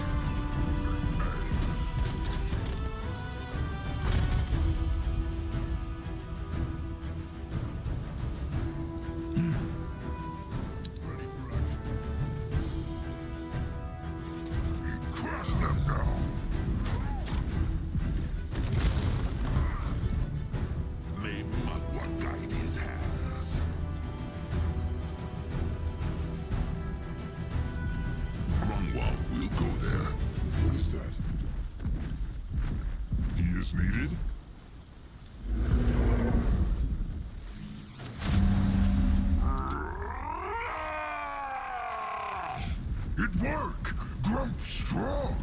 Crush them now. May Magua guide his hands. Grunwald will go there. What is that? He is needed? It worked! Grump's strong!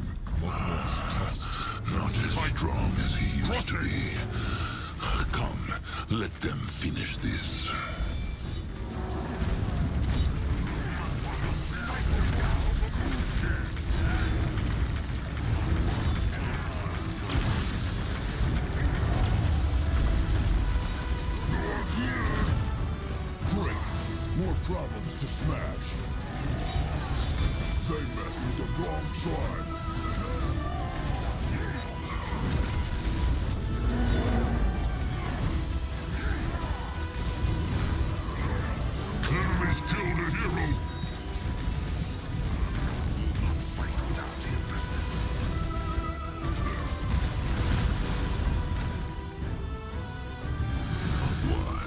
Not as strong as he used to be. Come, let them finish this. Great! More problems to smash! They messed with the wrong tribe! Enemies killed a hero!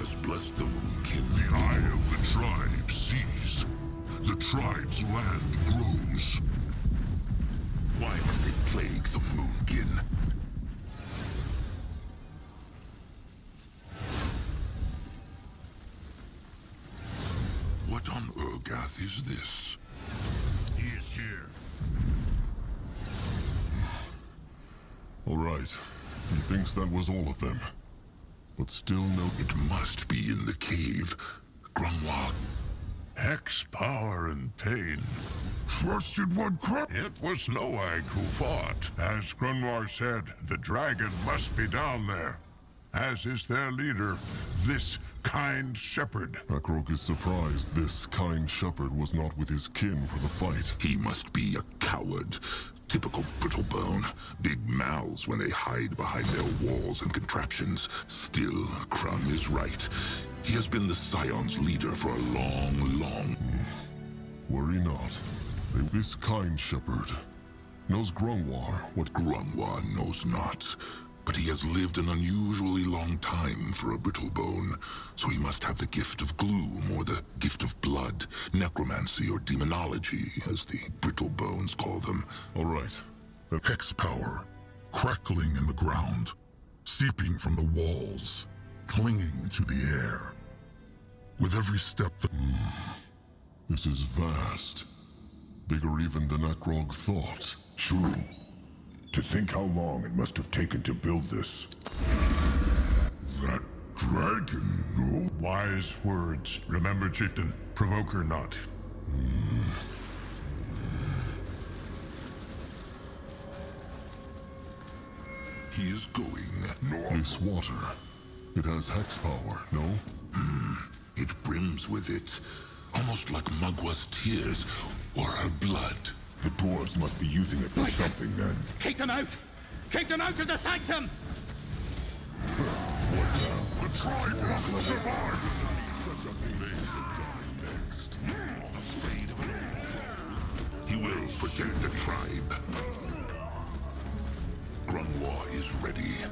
Was bless the Moonkin. The eye of the tribe sees. The tribe's land grows. Why must they plague the Moonkin? What on Urgath is this? He is here. All right. He thinks that was all of them. But still no... It must be in the cave. Grunwald. Hex power and pain. Trusted one crap! It was Noag who fought. As Grunwar said, the dragon must be down there. As is their leader, this kind shepherd. Akrok is surprised this kind shepherd was not with his kin for the fight. He must be a coward. Typical brittlebone. Big mouths when they hide behind their walls and contraptions. Still, Crumb is right. He has been the Scion's leader for a long... Worry not. This kind shepherd knows Grunwar what... Grunwar knows not. But he has lived an unusually long time for a brittlebone, so he must have the gift of gloom or the gift of blood, necromancy or demonology, as the brittlebones call them. All right. Hex power, crackling in the ground, seeping from the walls, clinging to the air. With every step that... This is vast. Bigger even than Akrog thought. True. To think how long it must have taken to build this. That dragon, no? Wise words. Remember, chieftain, provoke her not. He is going. This water, it has hex power, no? It brims with it, almost like Magwa's tears or her blood. The dwarves must be using it for something then. Keep them out! Keep them out of the sanctum! The tribe will survive! He will protect the tribe. Grunwar is ready.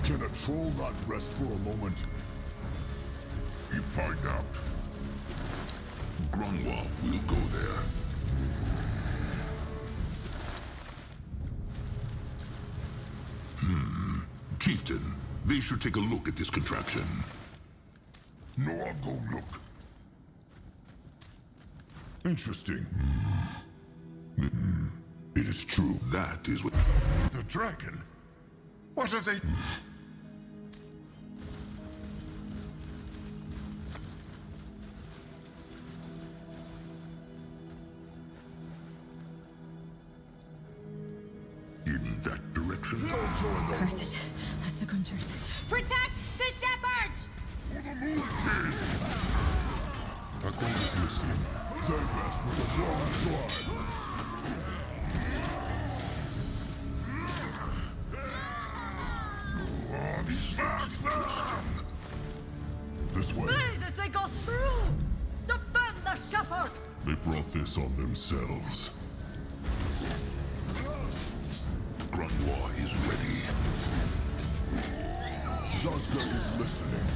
Can a troll not rest for a moment? You find out. Grunwa will go there. Chieftain, they should take a look at this contraption. No, I'll go look. Interesting. It is true. That is what... The dragon? What are they... In that direction? Curse it. That's the Grunters. Protect the shepherd! Akron is listening. They rest with a wrong tribe. Smash them! This way. Please, as they go through! Defend the shepherd! They brought this on themselves. Grunwa is ready. Zaska is listening.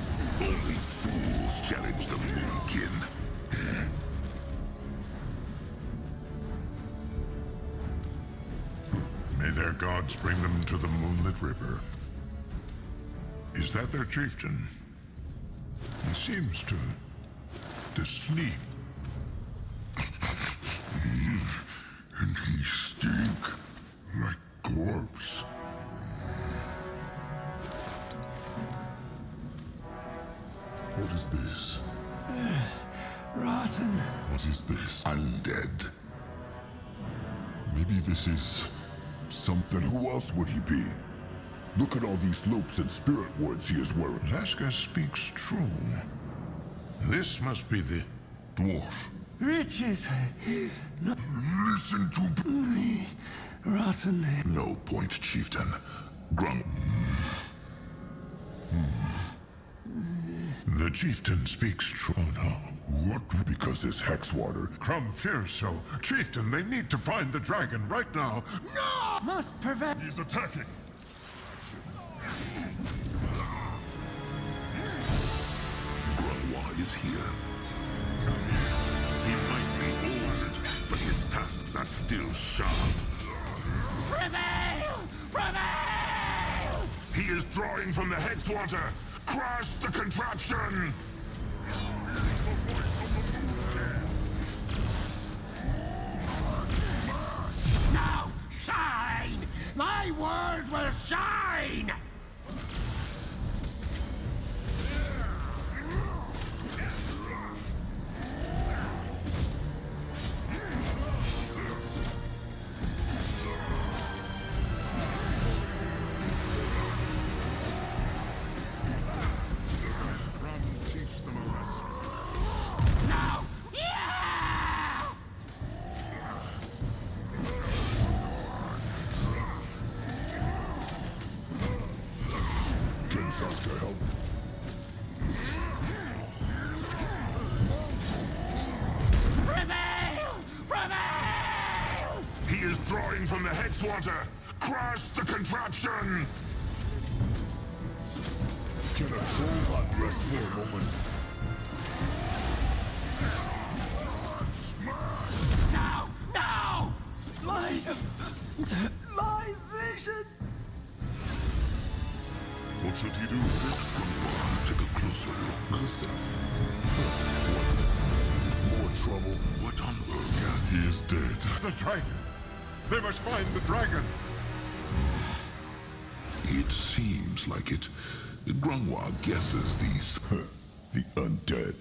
Only fools challenge the Moonkin. May their gods bring them to the moonlit river. Is that their chieftain? He seems to sleep. And he stink like corpse. What is this? Rotten. What is this? Undead. Maybe this is something. Then who else would he be? Look at all these loops and spirit words he is wearing. Zaska speaks true. This must be the Dwarf. Riches. Listen to... Rotten. No point, chieftain. Grun... The chieftain speaks true now. What? Because this hex water. Crumb fears so. Chieftain, they need to find the dragon right now. No! Must prevent. He's attacking. Grunwa is here. He might be old, but his tusks are still sharp. Prevail! Prevail! He is drawing from the hex water. Crush the contraption! Now shine! My word will shine! Now! Yeah! Can Zaska help? Prevail! Prevail! He is drawing from the hex water. Crush the contraption! Can a troll not rest for a moment? Now! Now! My vision. What should he do? Grunwa, take a closer look. What's that? What? More trouble? What on earth? He is dead. The dragon! They must find the dragon! It seems like it. Grunwa guesses these. The undead.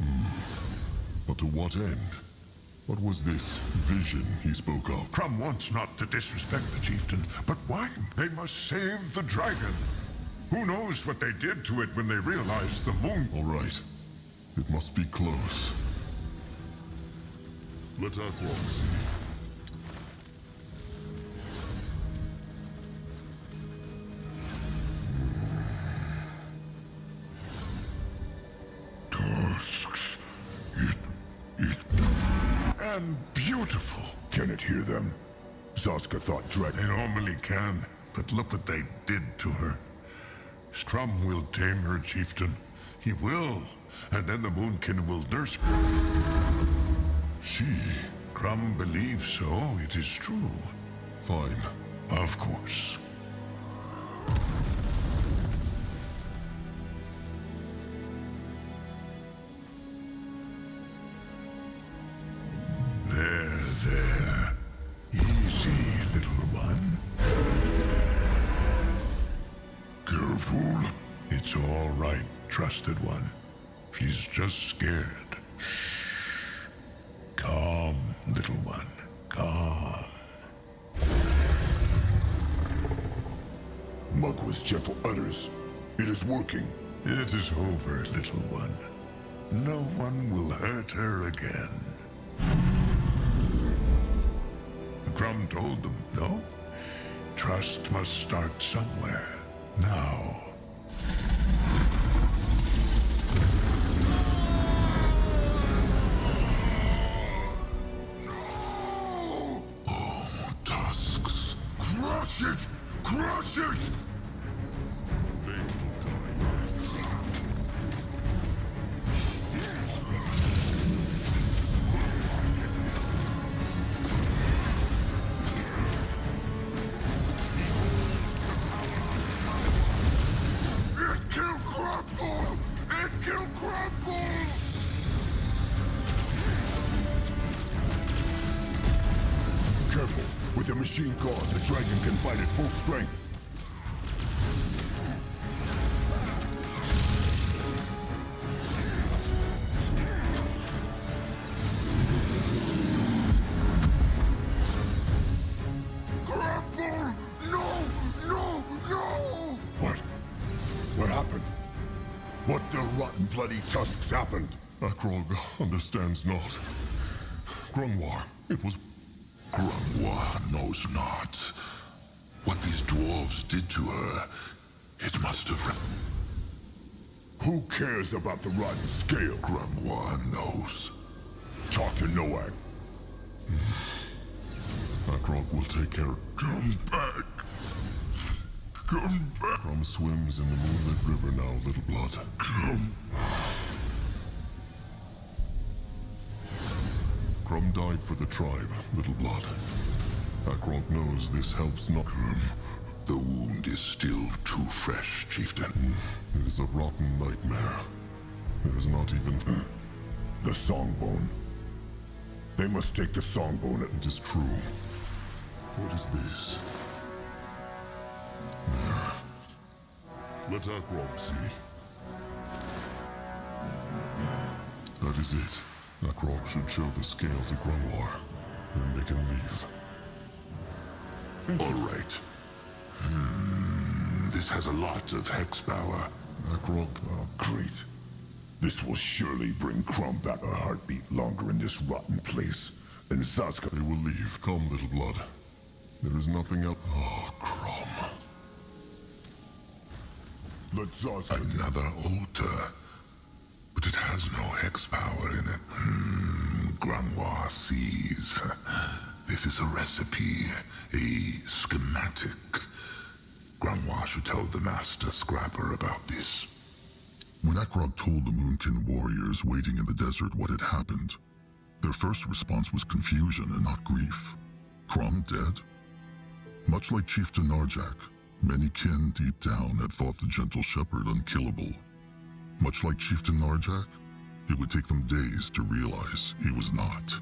But to what end? What was this vision he spoke of? Crumb wants not to disrespect the chieftain, but why? They must save the dragon. Who knows what they did to it when they realized the moon... All right. It must be close. Let Akron see. Tusks. And beautiful. Can it hear them? Zaska thought They dragon. normally can, but look what they did to her. Scrum will tame her, chieftain. He will. And then the Moonkin will nurse. She? Crumb believes so. It is true. Fine. Of course. There. Easy, little one. Careful. It's all right, trusted one. She's just scared. Shh. Calm, little one. Calm. Mugwa's gentle utters. It is working. It is over, little one. No one will hurt her again. Crumb told them, no? Trust must start somewhere. Now. Oh, tusks. Crush it! Crush it! It killed Crumple! It killed Crumple! Careful. With the machine gone, the dragon can fight at full strength. Crumple! No! No! No! What? What happened? What the rotten bloody tusks happened? Akrog understands not. Grunwar, it was... Grunwa knows not. What these dwarves did to her, it must have... Who cares about the rotten scale? Grunwa knows. Talk to Noak. Akrog will take care. Come back. Come back. Crum swims in the moonlit river now, little blood. Come. Crum died for the tribe, little blood. Akrog knows this helps not. The wound is still too fresh, chieftain. It is a rotten nightmare. There is not even... The songbone. They must take the songbone. It is true. What is this? There. Let Akrog see. That is it. Akrog should show the scale to Grunwar. Then they can leave. All right. This has a lot of hex power. Akrog... Oh, great. This will surely bring Crumb back a heartbeat longer in this rotten place. And Zazka... They will leave. Come, little blood. There is nothing else... Oh, Crum. Let Zazka... Another altar. But it has no hex power in it. Grunwa sees. This is a recipe, a schematic. Grunwa should tell the Master Scrapper about this. When Akrog told the Moonkin warriors waiting in the desert what had happened, their first response was confusion and not grief. Crum dead? Much like Chieftain Narjak, many kin deep down had thought the gentle shepherd unkillable. Much like Chieftain Narjak, it would take them days to realize he was not.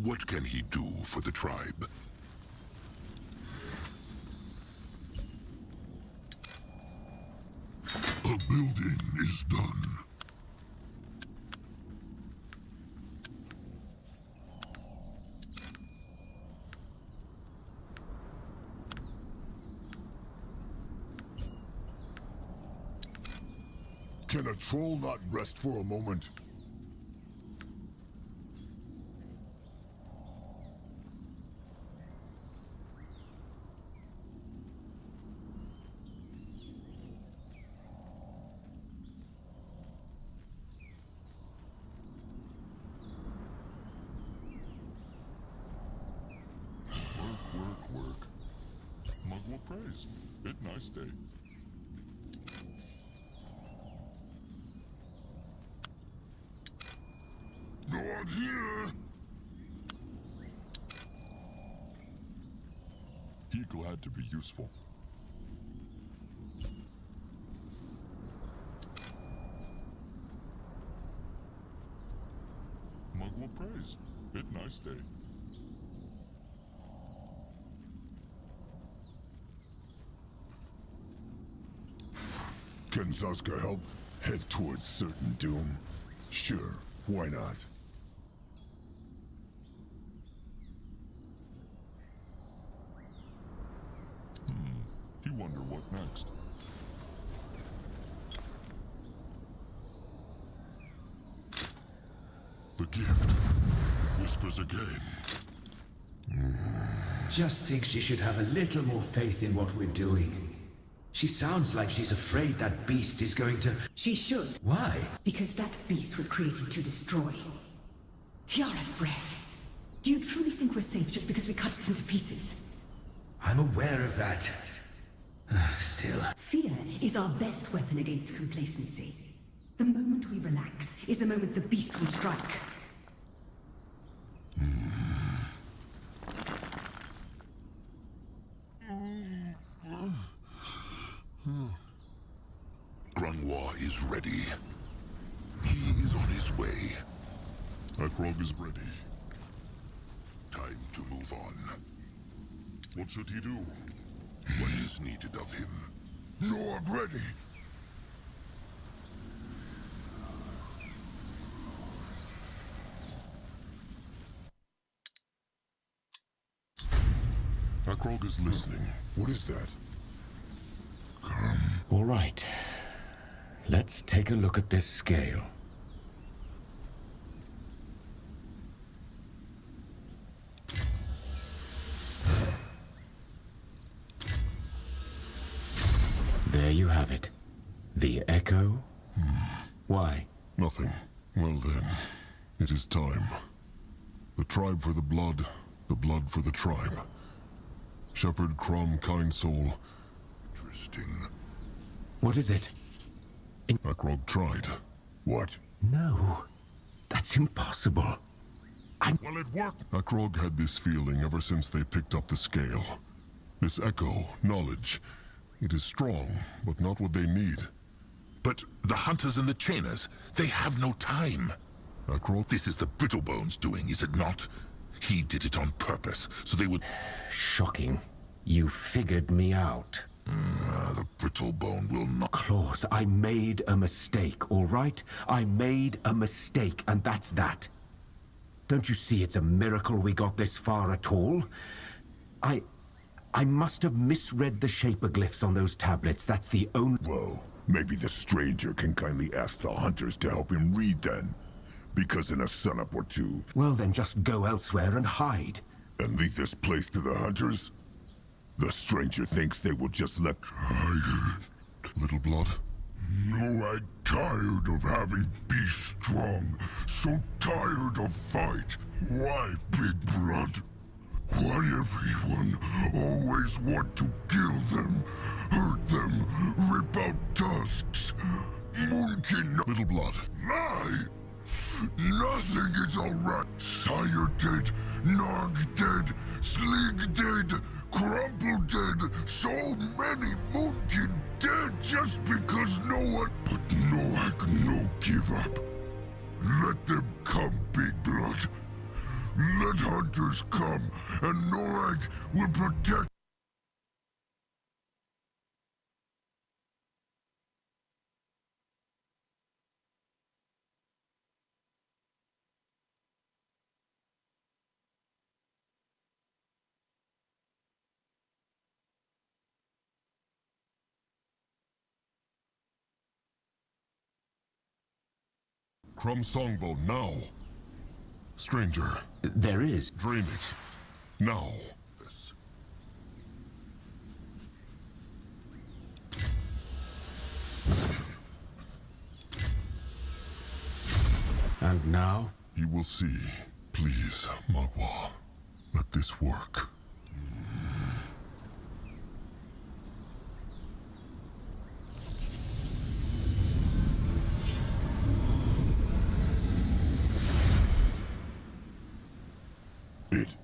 What can he do for the tribe? A building is done. Can a troll not rest for a moment? Work. Mug will praise. Bit nice day. No one here! He glad to be useful. Mug will praise. Bit nice day. Can Zaska help head towards certain doom? Sure, why not? You wonder what next. The gift whispers again. Just think she should have a little more faith in what we're doing. She sounds like she's afraid that beast is going to... She should, Why? because that beast was created to destroy. Tiara's breath. Do you truly think we're safe just because we cut it into pieces? I'm aware of that. Still... Fear is our best weapon against complacency. The moment we relax is the moment the beast will strike. Grunwa is ready. He is on his way. Akrog is ready. Time to move on. What should he do? What is needed of him? No, I'm ready. Akrog is listening. What is that? All right. Let's take a look at this scale. There you have it. The echo? Why? Nothing. Well then, it is time. The tribe for the blood for the tribe. Shepherd, Crumb, Kind Soul. Interesting. What is it? Akrog tried. What? No. That's impossible. Well, it worked. Akrog had this feeling ever since they picked up the scale. This echo, knowledge. It is strong, but not what they need. But the hunters and the chainers, they have no time. Akrog? This is the Brittlebones doing, is it not? He did it on purpose, so they would... Shocking. You figured me out. the Brittlebone will not... Claus, I made a mistake, all right? I made a mistake, and that's that. Don't you see it's a miracle we got this far at all? I must have misread the shaperglyphs on those tablets. That's the only... Well, maybe the stranger can kindly ask the hunters to help him read then. Because in a sunup or two... Well, then just go elsewhere and hide. And leave this place to the hunters? The stranger thinks they will just let... Little blood? No, I'm tired of having be strong. So tired of fight. Why, Big Blood? Why everyone always want to kill them, hurt them, rip out tusks? Moonkin... Little blood. Lie! Nothing is alright. Sire dead, Nog dead, Slig dead, Crumple dead, so many Moonkin dead just because no one... But no, I can no give up. Let them come, Big Blood. Let hunters come, and Norag will protect. Crumb Songbow, now! Stranger, There is. drain it. Now! And now? You will see. Please, Magua. Let this work. It.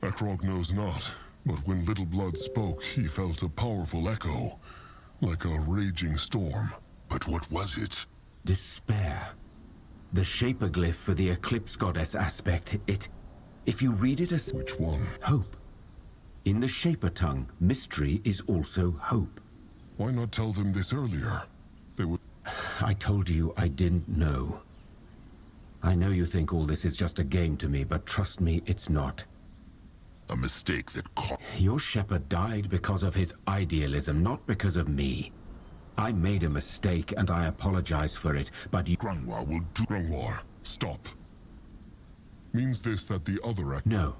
Akrog knows not, but when Little Blood spoke, he felt a powerful echo, like a raging storm. But what was it? Despair. The Shaper glyph for the Eclipse Goddess aspect, if you read it as Which one? hope. In the Shaper tongue, mystery is also hope. Why not tell them this earlier? They would... I told you I didn't know. I know you think all this is just a game to me, but trust me, it's not. A mistake that cost. Your shepherd died because of his idealism, not because of me. I made a mistake, and I apologize for it, but you... Grungwa will do. Grungwar, stop. Means this that the other... No.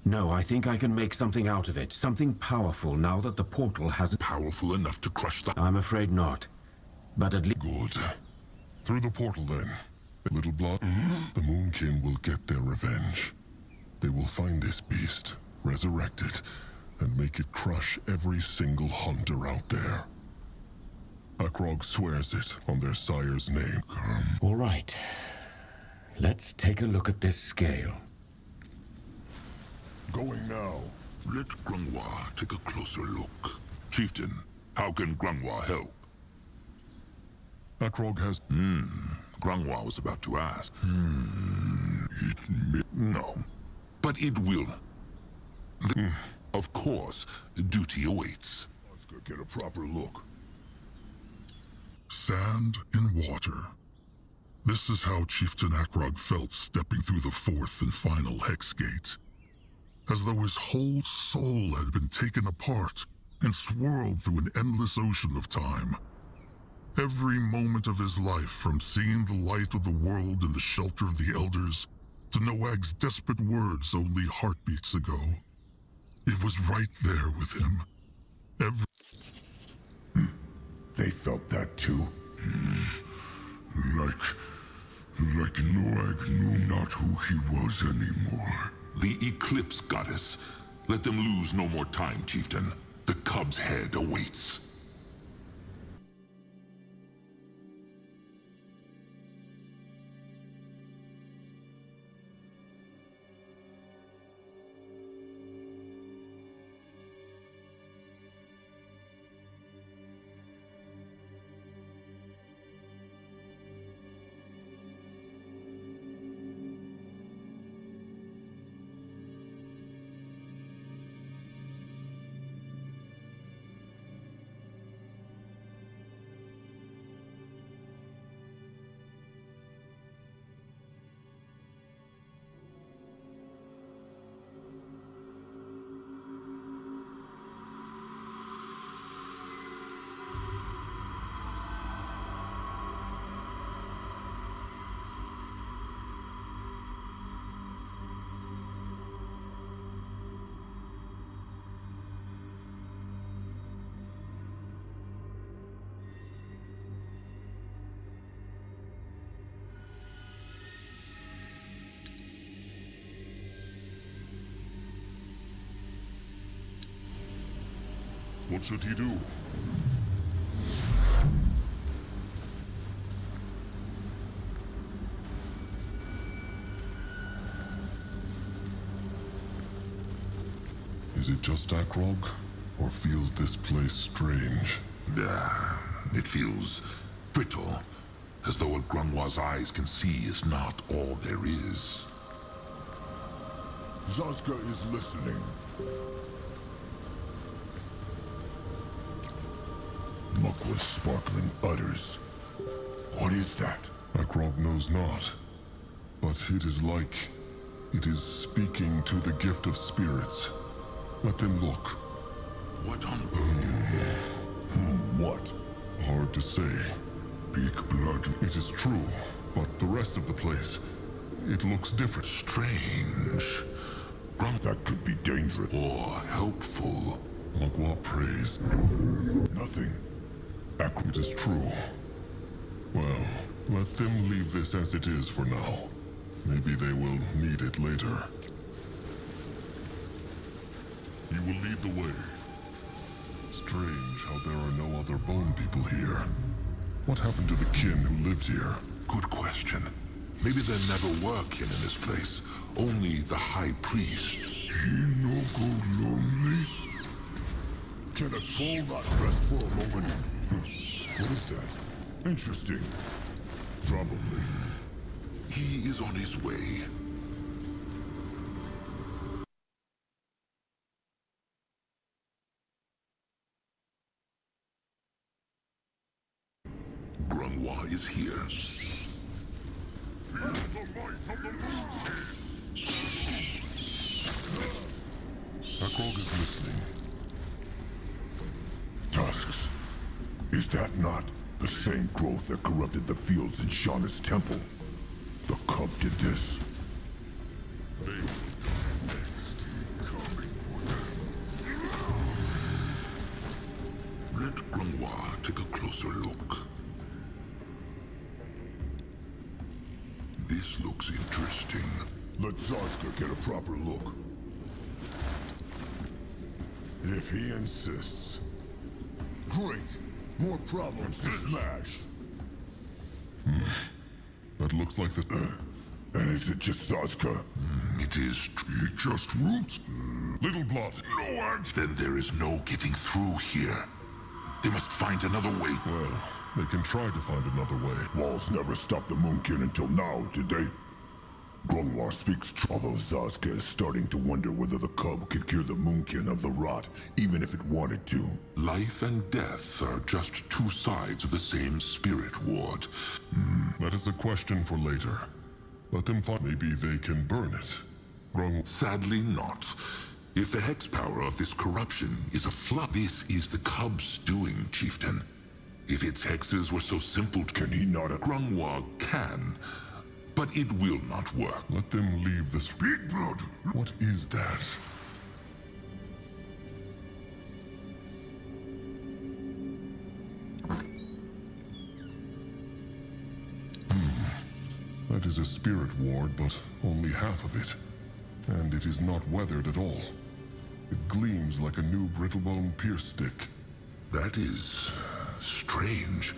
No, I think I can make something out of it. Something powerful now that the portal hasn't... Powerful enough to crush the... I'm afraid not. But at least... Good. Through the portal, then. Little Blood, the Moonkin will get their revenge. They will find this beast, resurrect it, and make it crush every single hunter out there. Akrog swears it on their sire's name. All right. Let's take a look at this scale. Going now. Let Grungwa take a closer look. Chieftain, how can Grungwa help? Akrog has... Grungwa was about to ask. No. But it will. Of course, duty awaits. Oscar, get a proper look. Sand and water. This is how Chieftain Akrog felt stepping through the fourth and final hex gate. As though his whole soul had been taken apart and swirled through an endless ocean of time. Every moment of his life, from seeing the light of the world in the shelter of the Elders, to Noag's desperate words only heartbeats ago. It was right there with him. They felt that too. Like Noag knew not who he was anymore. The Eclipse Goddess. Let them lose no more time, Chieftain. The cub's head awaits. What should he do? Is it just Akrog? Or feels this place strange? It feels brittle, as though what Grunwa's eyes can see is not all there is. Zazka is listening. Mugwa's sparkling utters. What is that? Akrog knows not, but it is like it is speaking to the gift of spirits. Let them look. What on earth? What? Hard to say. Big blood. It is true, but the rest of the place, it looks different. Strange. That could be dangerous. Or helpful. Magua prays. Nothing. It is true. Well, let them leave this as it is for now. Maybe they will need it later. You will lead the way. Strange how there are no other bone people here. What happened to the kin who lived here? Good question. Maybe there never were kin in this place. Only the High Priest. He no go lonely? Can a troll not rest for a moment? What is that? Interesting. Probably. He is on his way. Grunwa is here. Feel the might of the moon. Akrog is listening. Tusks. Is that not the same growth that corrupted the fields in Shauna's temple? The cub did this. They will die next. Coming for them. Let Grunwa take a closer look. This looks interesting. Let Zazka get a proper look. If he insists. Great! More problems to smash. That looks like the... And is it just Zazka? It is He just roots? Little blood. no answer. Then there is no getting through here. They must find another way. Well, they can try to find another way. Walls never stopped the Moonkin until now, did they? Grunwa speaks true, although Zazka is starting to wonder whether the cub could cure the Moonkin of the rot, even if it wanted to. Life and death are just two sides of the same spirit ward. That is a question for later. Let them find... Maybe they can burn it. Grung... Sadly not. If the hex power of this corruption is a flood, this is the cub's doing, Chieftain. If its hexes were so simple, Can he not... Grunwa can, but it will not work. Let them leave this... Big blood! What is that? That is a spirit ward, but only half of it. And it is not weathered at all. It gleams like a new brittlebone pierce stick. That is strange.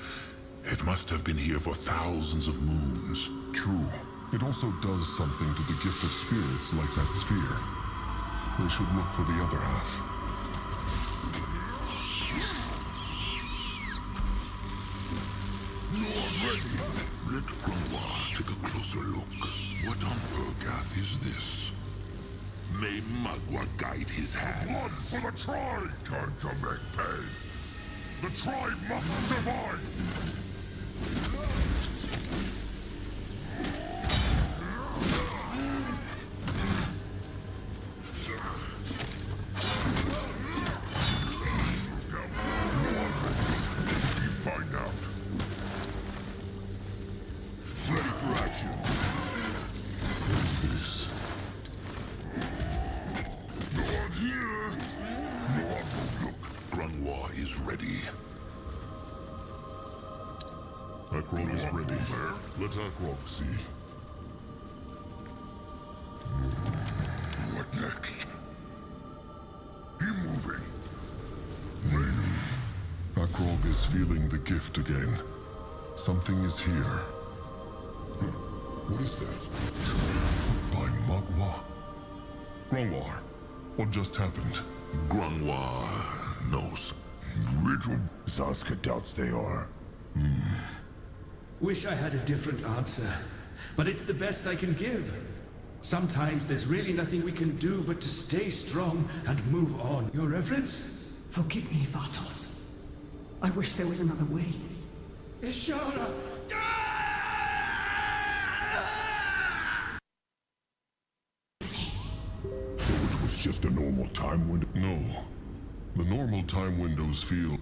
It must have been here for thousands of moons. True. It also does something to the gift of spirits like that sphere. They should look for the other half. Let Grunwa take a closer look. What on Urgath is this? May Magua guide his hand. Blood for the tribe! Time to make pay! The tribe must survive! Find out. Ready for action. What is this? No one here. No one will look. Grunwa is ready. Akrog is ready. Let Akrog see. What next? He moving. Akrog is feeling the gift again. Something is here. What is that? By Magua. Grungwar, what just happened? Grunwa knows. Brittle. Zazka doubts they are. Wish I had a different answer, but it's the best I can give. Sometimes there's really nothing we can do but to stay strong and move on. Your Reverence? Forgive me, Vatos. I wish there was another way. Ishara! So it was just a normal time window? No. The normal time windows feel...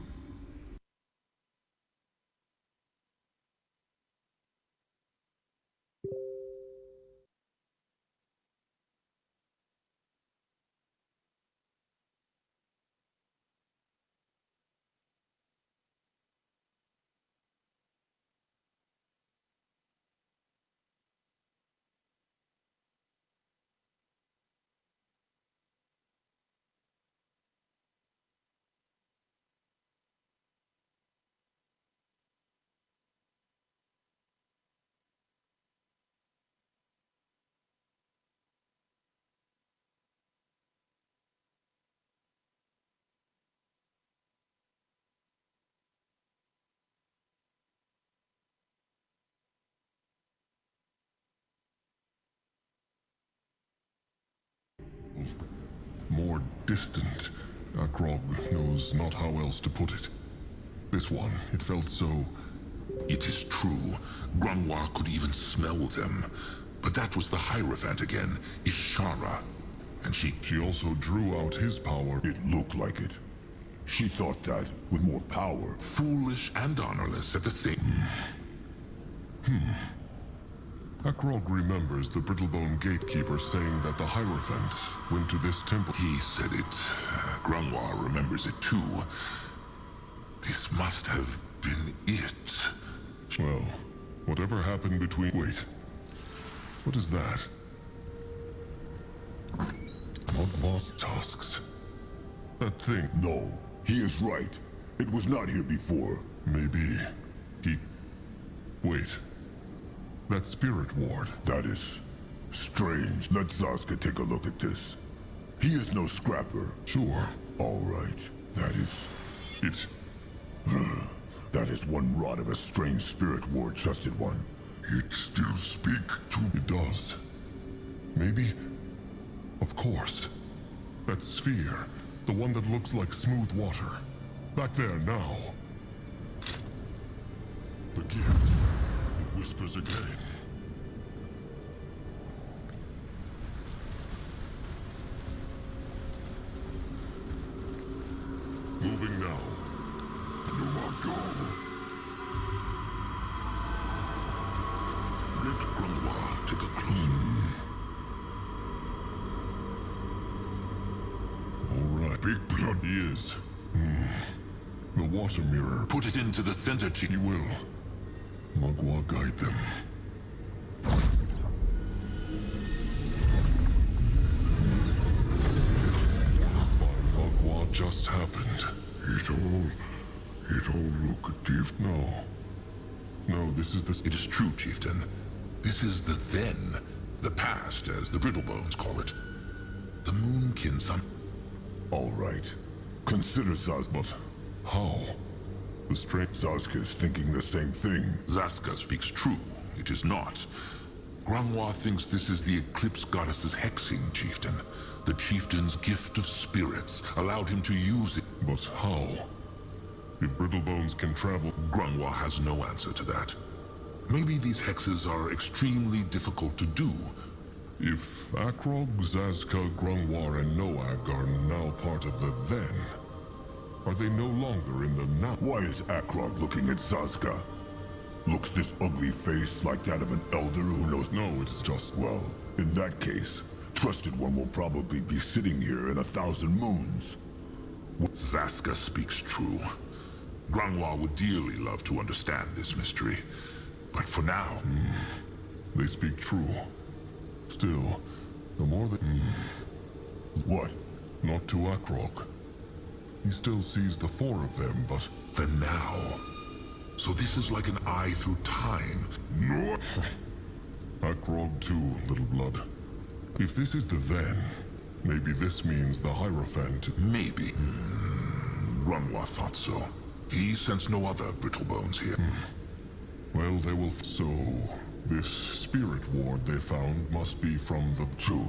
more distant. Akrog knows not how else to put it. This one, it felt so... It is true. Grungwa could even smell them. But that was the Hierophant again, Ishara. And she also drew out his power. It looked like it. She thought that, with more power... Foolish and honorless at the same... Akrog remembers the Brittlebone Gatekeeper saying that the Hierophant went to this temple. He said it. Grungwa remembers it too. This must have been it. Well, whatever happened between... Wait. What is that? Mogwai's tusks. That thing. No, he is right. It was not here before. Maybe... he... Wait. That spirit ward. That is... strange. Let Zaska take a look at this. He is no scrapper. Sure. All right. That is... It... That is one rod of a strange spirit ward, trusted one. It still speak to... It does. Maybe... Of course. That sphere. The one that looks like smooth water. Back there now. The gift. It whispers again. Moving now. You are gone. Let Grungwa take a closer... All right. big blood. He is. The water mirror. Put it into the center, He will. Mogwai guide them. Mogwai just happened. It all look different. No. No, this is the... It is true, Chieftain. This is the then, the past, as the Brittlebones call it. The Moonkin some... All right. Consider Zaska. But how? The strange... Zaska is thinking the same thing. Zaska speaks true. It is not. Grungwa thinks this is the Eclipse Goddess's hexing, Chieftain. The Chieftain's gift of spirits allowed him to use it. But how? If Brittlebones can travel... Grungwa has no answer to that. Maybe these hexes are extremely difficult to do. If Akrog, Zazka, Grungwa, and Noag are now part of the then, are they no longer in the now? Why is Akrog looking at Zaska? Looks this ugly face like that of an elder who knows... No, it's just... Well, in that case, Trusted One will probably be sitting here in 1,000 moons. Zaska speaks true. Grungwa would dearly love to understand this mystery. But for now... They speak true. Still, the more that... What? Not to Akrog. He still sees the four of them, but... The now. So this is like an eye through time. No! Akrog too, little blood. If this is the then, maybe this means the Hierophant... Maybe. Grungwa thought so. He sensed no other Brittlebones here. Well, they will... So, this spirit ward they found must be from the... True.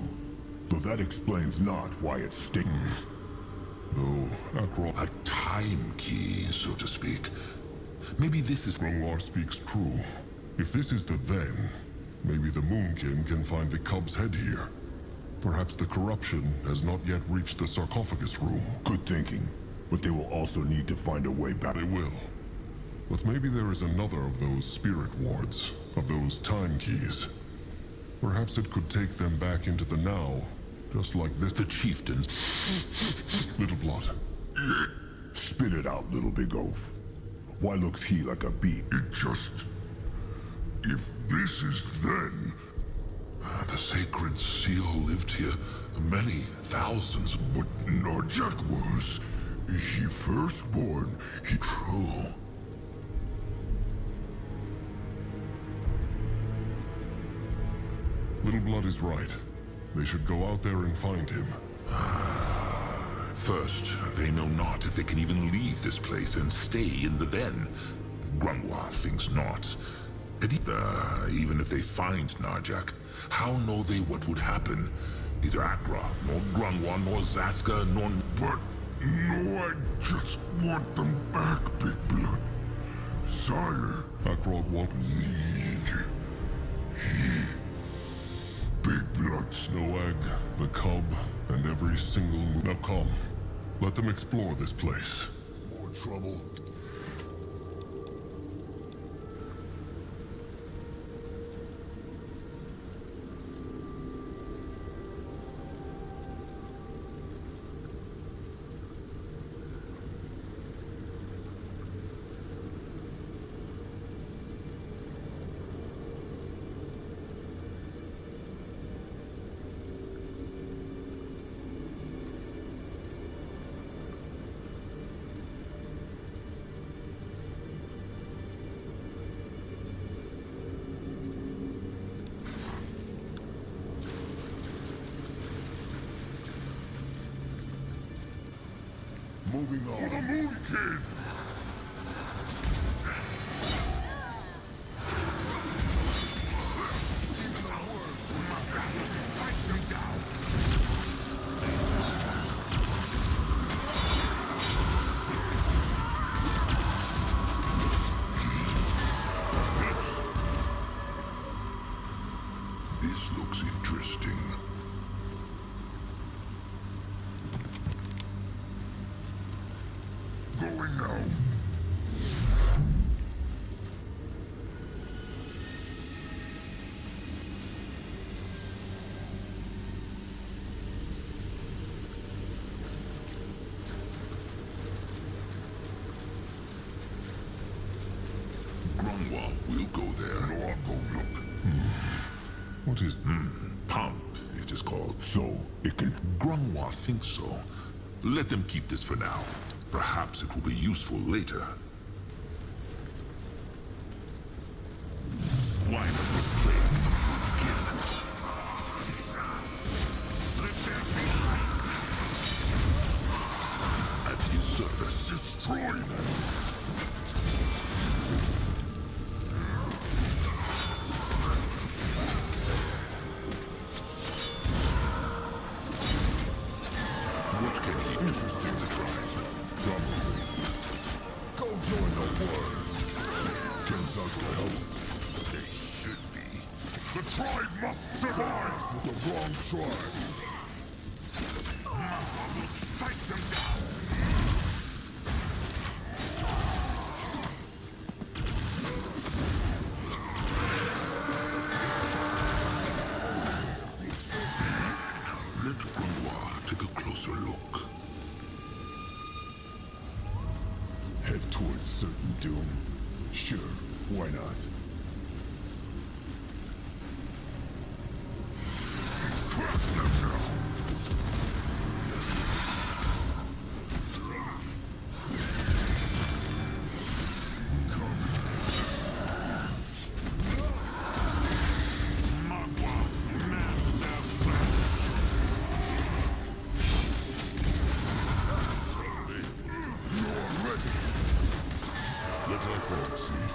Though that explains not why it's sticking. Though, Akrog... A time key, so to speak. Maybe this is... Grungwar speaks true. If this is the then, maybe the Moonkin can find the cub's head here. Perhaps the corruption has not yet reached the sarcophagus room. Good thinking. But they will also need to find a way back. They will. But maybe there is another of those spirit wards, of those time keys. Perhaps it could take them back into the now, just like this. The chieftains. Little Blood. Spit it out, little big oaf. Why looks he like a beat? It just... If this is then... The sacred seal lived here many thousands. But Narjak was... He firstborn, he... True. Little Blood is right. They should go out there and find him. First, they know not if they can even leave this place and stay in the then. Grungwa thinks not. And even if they find Narjak, how know they what would happen? Neither Akra, nor Grungwa, nor Zaska, nor... But no, I just want them back, Big Blood. Sire. Akrog won't Need... Big Blood. Snow Egg, the cub, and every single... Now come. Let them explore this place. More trouble. Moving on. For the Moonkin! This looks interesting. Going now. Grungwa, we'll go there. No, I'll go look. What is... Pump, it is called. So, it can... Grungwa thinks so. Let them keep this for now. Perhaps it will be useful later. Why must we play the Moonkin? At his service. Destroy them! What can he do? Interesting to try. Probably. Go join the war. Can Zaska help? They should be. The tribe must survive! With the wrong tribe. Strike them down! Let Grungwa take a closer look. Head towards certain doom. Sure, why not? Crush them now! Magua, man their flesh! You're ready! Let Akrog see.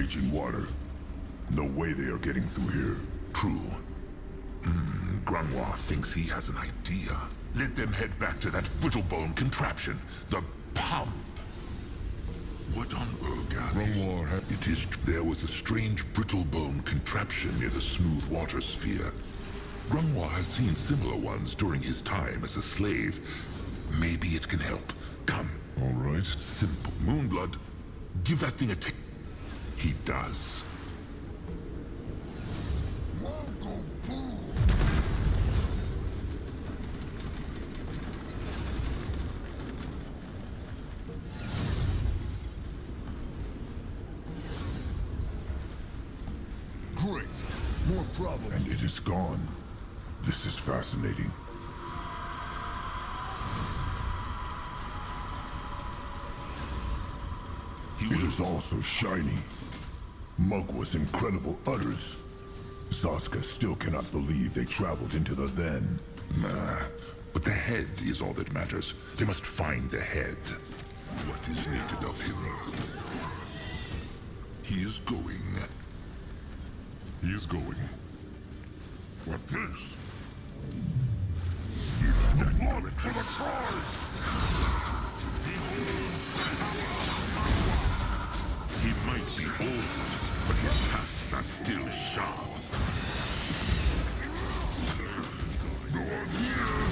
raging water. No way they are getting through here. True. Granois thinks he has an idea. Let them head back to that brittlebone contraption, the pump. What on earth? Granois had... It is. There was a strange brittlebone contraption near the smooth water sphere. Granois has seen similar ones during his time as a slave. Maybe it can help. Come. All right. Simple. Moonblood, give that thing a take. He does. Great. More problems. And it is gone. This is fascinating. It is also shiny. Mug was incredible utters. Zaska still cannot believe they traveled into the then. Nah, but the head is all that matters. They must find the head. What is needed of him? He is going. He is going. What this? The blood for the tribe! He might be old, but his tusks are still sharp. No one here!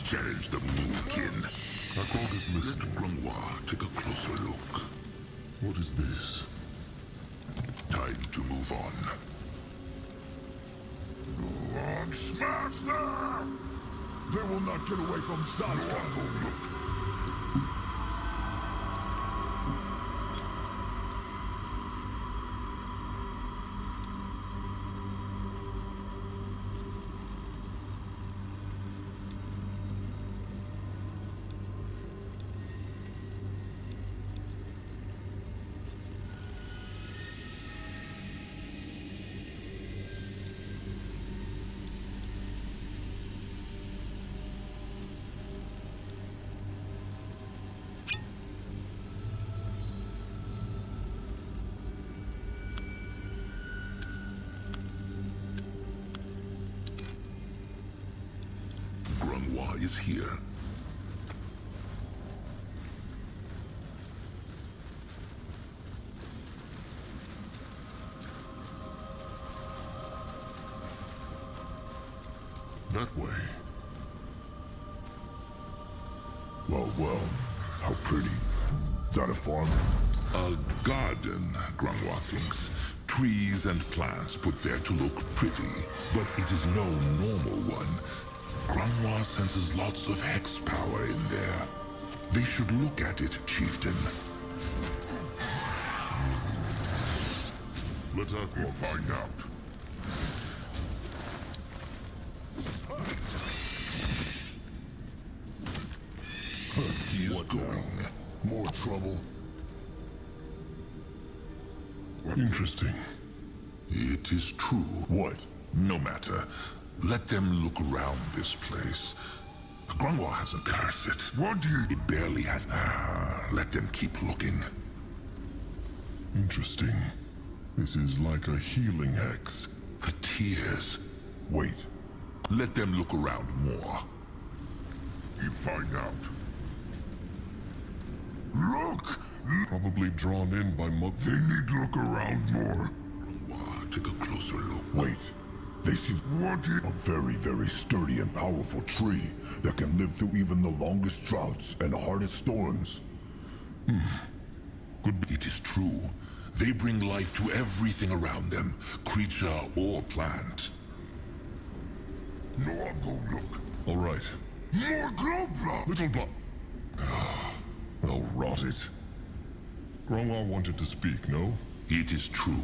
Challenge the Moonkin. Akrog is Let listening. Granois take a closer look. What is this? Time to move on. Log smash them! They will not get away from Zaska. Granois is here. That way. Well, how pretty. That a farm? A garden, Granois thinks. Trees and plants put there to look pretty, but it is no normal one. Granois senses lots of hex power in there. They should look at it, Chieftain. Let Akrog Find out. He is going. More trouble. Interesting. It is true. What? No matter. Let them look around this place. Granois hasn't cursed it. What do you... It barely has. Let them keep looking. Interesting. This is like a healing hex. The tears. Wait. Let them look around more. You find out. Look! Probably drawn in by Mug. They need to look around more. Granois, take a closer look. Wait. They see What is... a very, very sturdy and powerful tree that can live through even the longest droughts and hardest storms. Could be. It is true. They bring life to everything around them, creature or plant. No, I'm gonna look. All right. More globe drop! Little blood. Well, rot it. Granois wanted to speak, no? It is true.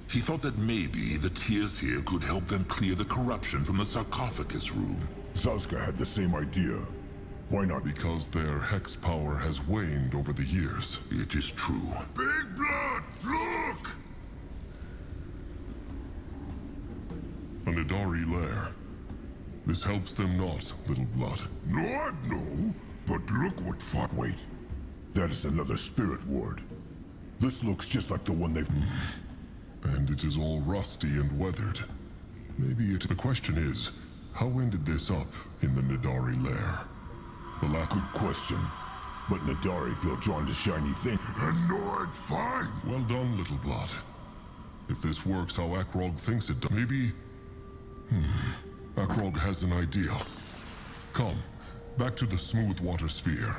He thought that maybe the tears here could help them clear the corruption from the sarcophagus room. Zaska had the same idea. Why not? Because their hex power has waned over the years. It is true. Big blood! Look! An Idari lair. This helps them not, Little Blood. Not no, but look what fought. Wait, that is another spirit ward. This looks just like the one they've... And it is all rusty and weathered. Maybe it... The question is, how ended this up in the Nidari lair? Good question. But Nidari feel drawn to shiny things. And Nord fine! Well done, Little Blood. If this works how Akrog thinks it does, maybe... Akrog has an idea. Come, back to the smooth water sphere.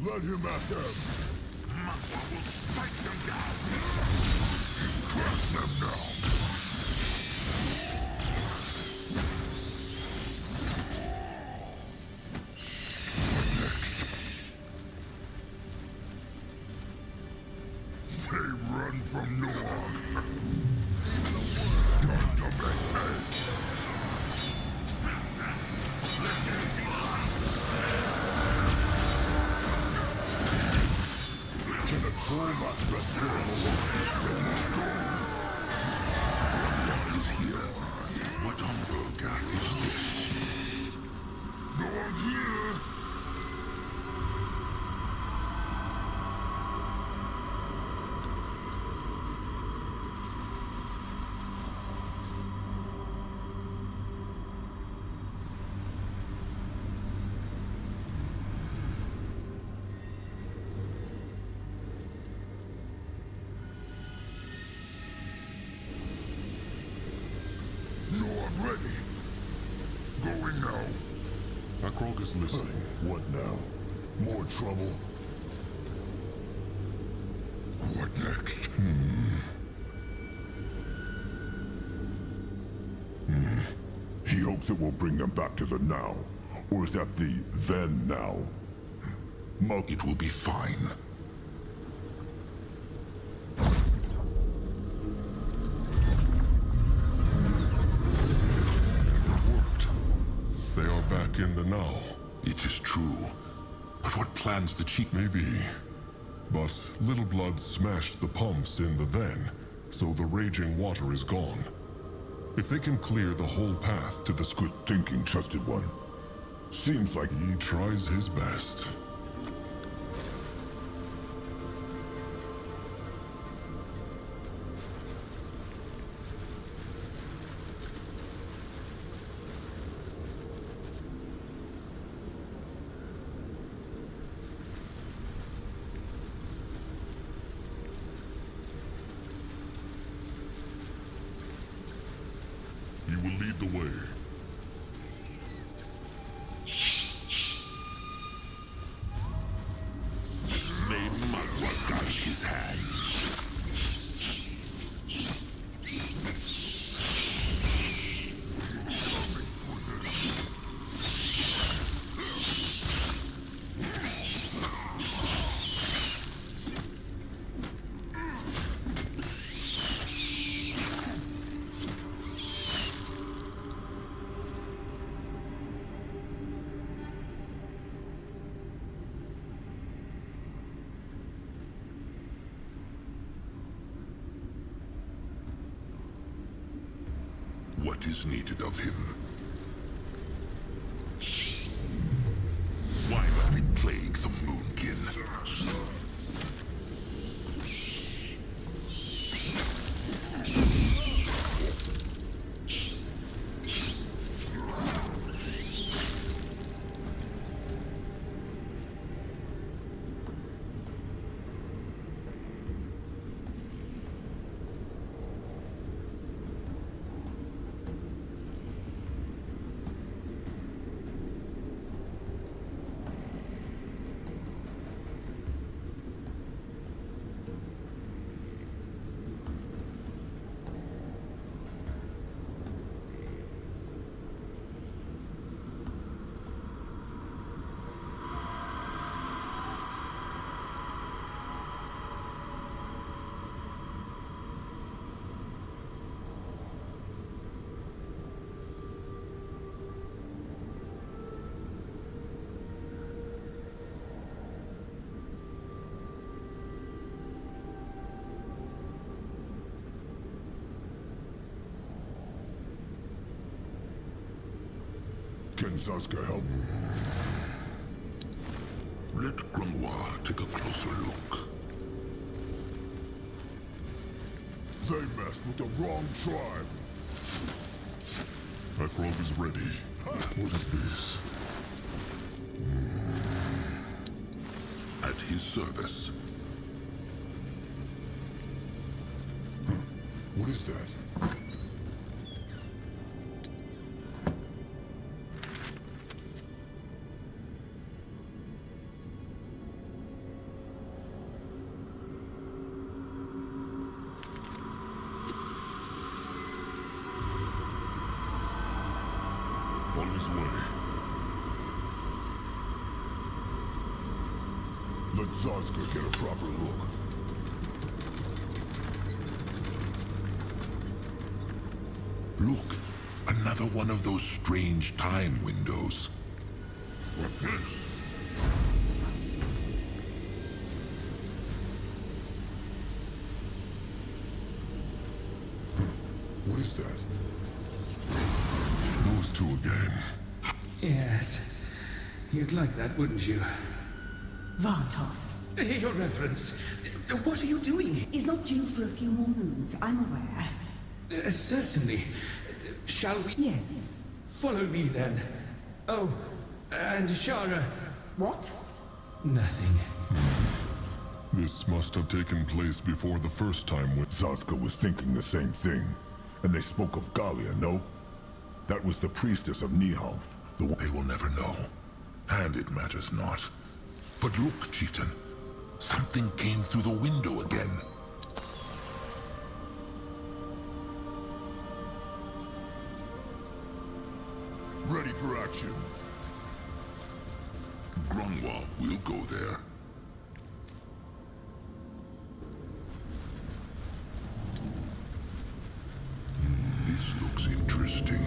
Let him at them! Mother will strike them down! Crush them now! They run from Noog. Time to make haste. Can a troll not rest here alone? What is here? What on Urgath is this? Noog here. Noog ready. Going now. Akrog is listening. What now? More trouble? What next? He hopes it will bring them back to the now. Or is that the then now? It will be fine. They are back in the now. It is true. But what plans the chief? Maybe. But Little Blood smashed the pumps in the then, so the raging water is gone. If they can clear the whole path to the Good thinking, trusted one. Seems like he tries his best. You will lead the way. May Mother guide his hands. What is needed of him? Why must they plague the Moonkin? Can Zaska help? Let Grunwa take a closer look. They messed with the wrong tribe. Akrog is ready. What is this? At his service. What is that? On his way. Let Zaska get a proper look. Look, another one of those strange time windows. What this? What is that? Those two again. Yes. You'd like that, wouldn't you? Vartos. Your Reverence, what are you doing? He's not due for a few more moons, I'm aware. Certainly. Shall we? Yes. Follow me then. Oh, and Shara. What? Nothing. This must have taken place before the first time when Zaska was thinking the same thing. And they spoke of Galia, no? That was the priestess of Nihalf. The one they will never know. And it matters not. But look, Chieftain. Something came through the window again. Ready for action. Grunwa will go there. This looks interesting.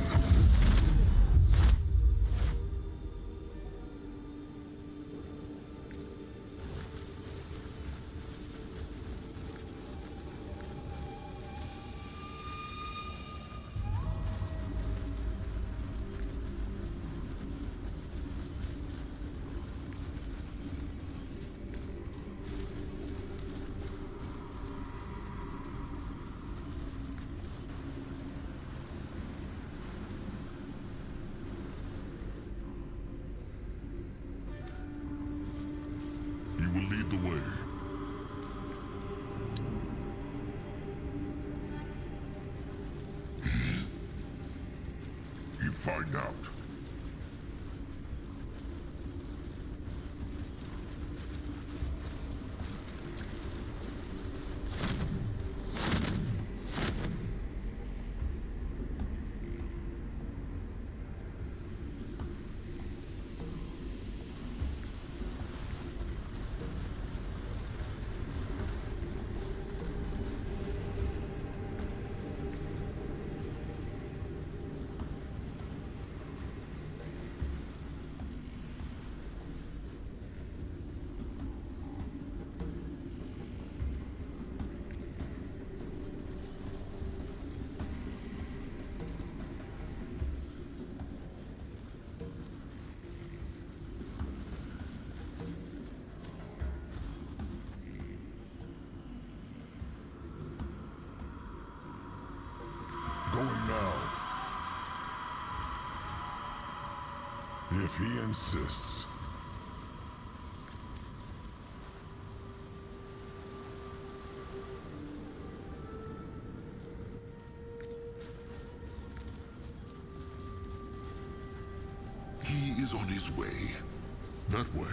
you will lead the way. You find out. Going now. If he insists. He is on his way. That way.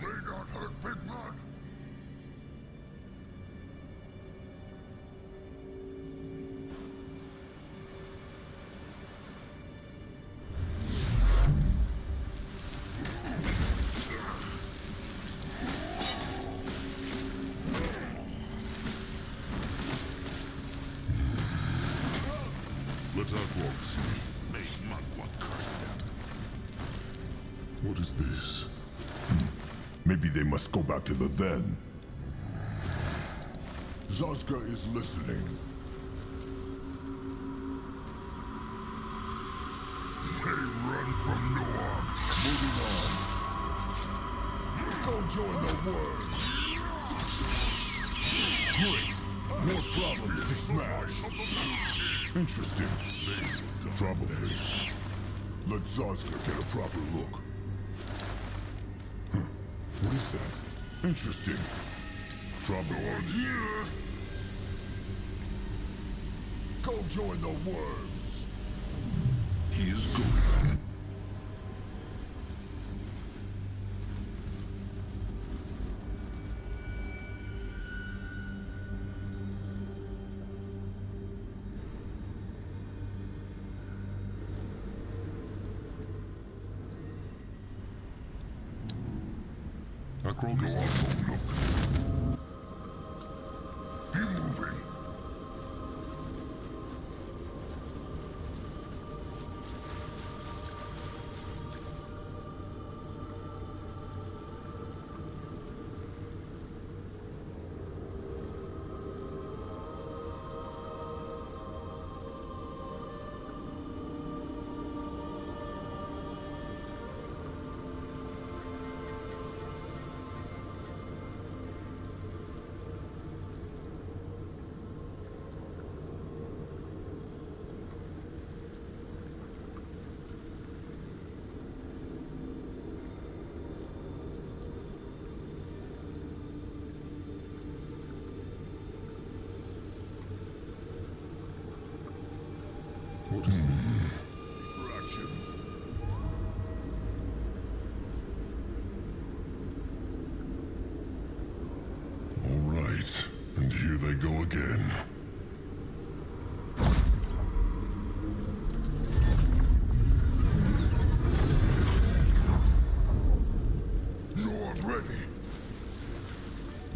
They not hurt Big Blood. Let Akrog see. May Magua curse them. What is this? Maybe they must go back to the then. Zaska is listening. from Norg. Moving on. Go join the worms. Great. More problems to smash. Interesting. Probably. Let Zazka get a proper look. Huh. What is that? Interesting. Probably. Here. Go join the worms. He is going. Akrog is Also look. Keep moving. What is that? For action. All right, and here they go again. Norg ready.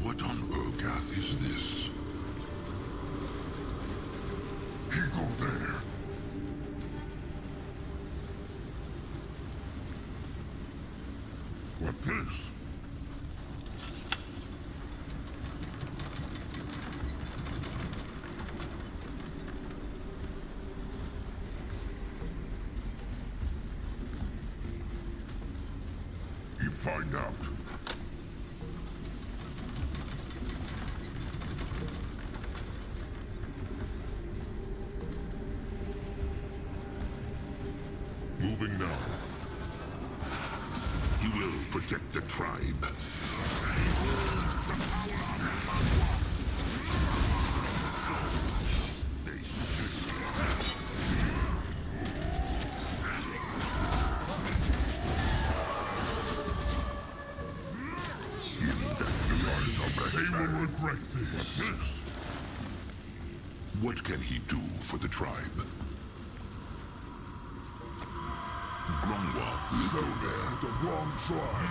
What on Urgath is this? He go there. What this? You find out. Moving now. He will protect the tribe. They will regret this. What can he do for the tribe? Grungwa, Go there with the wrong tribe.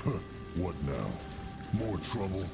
Huh, what now? More trouble?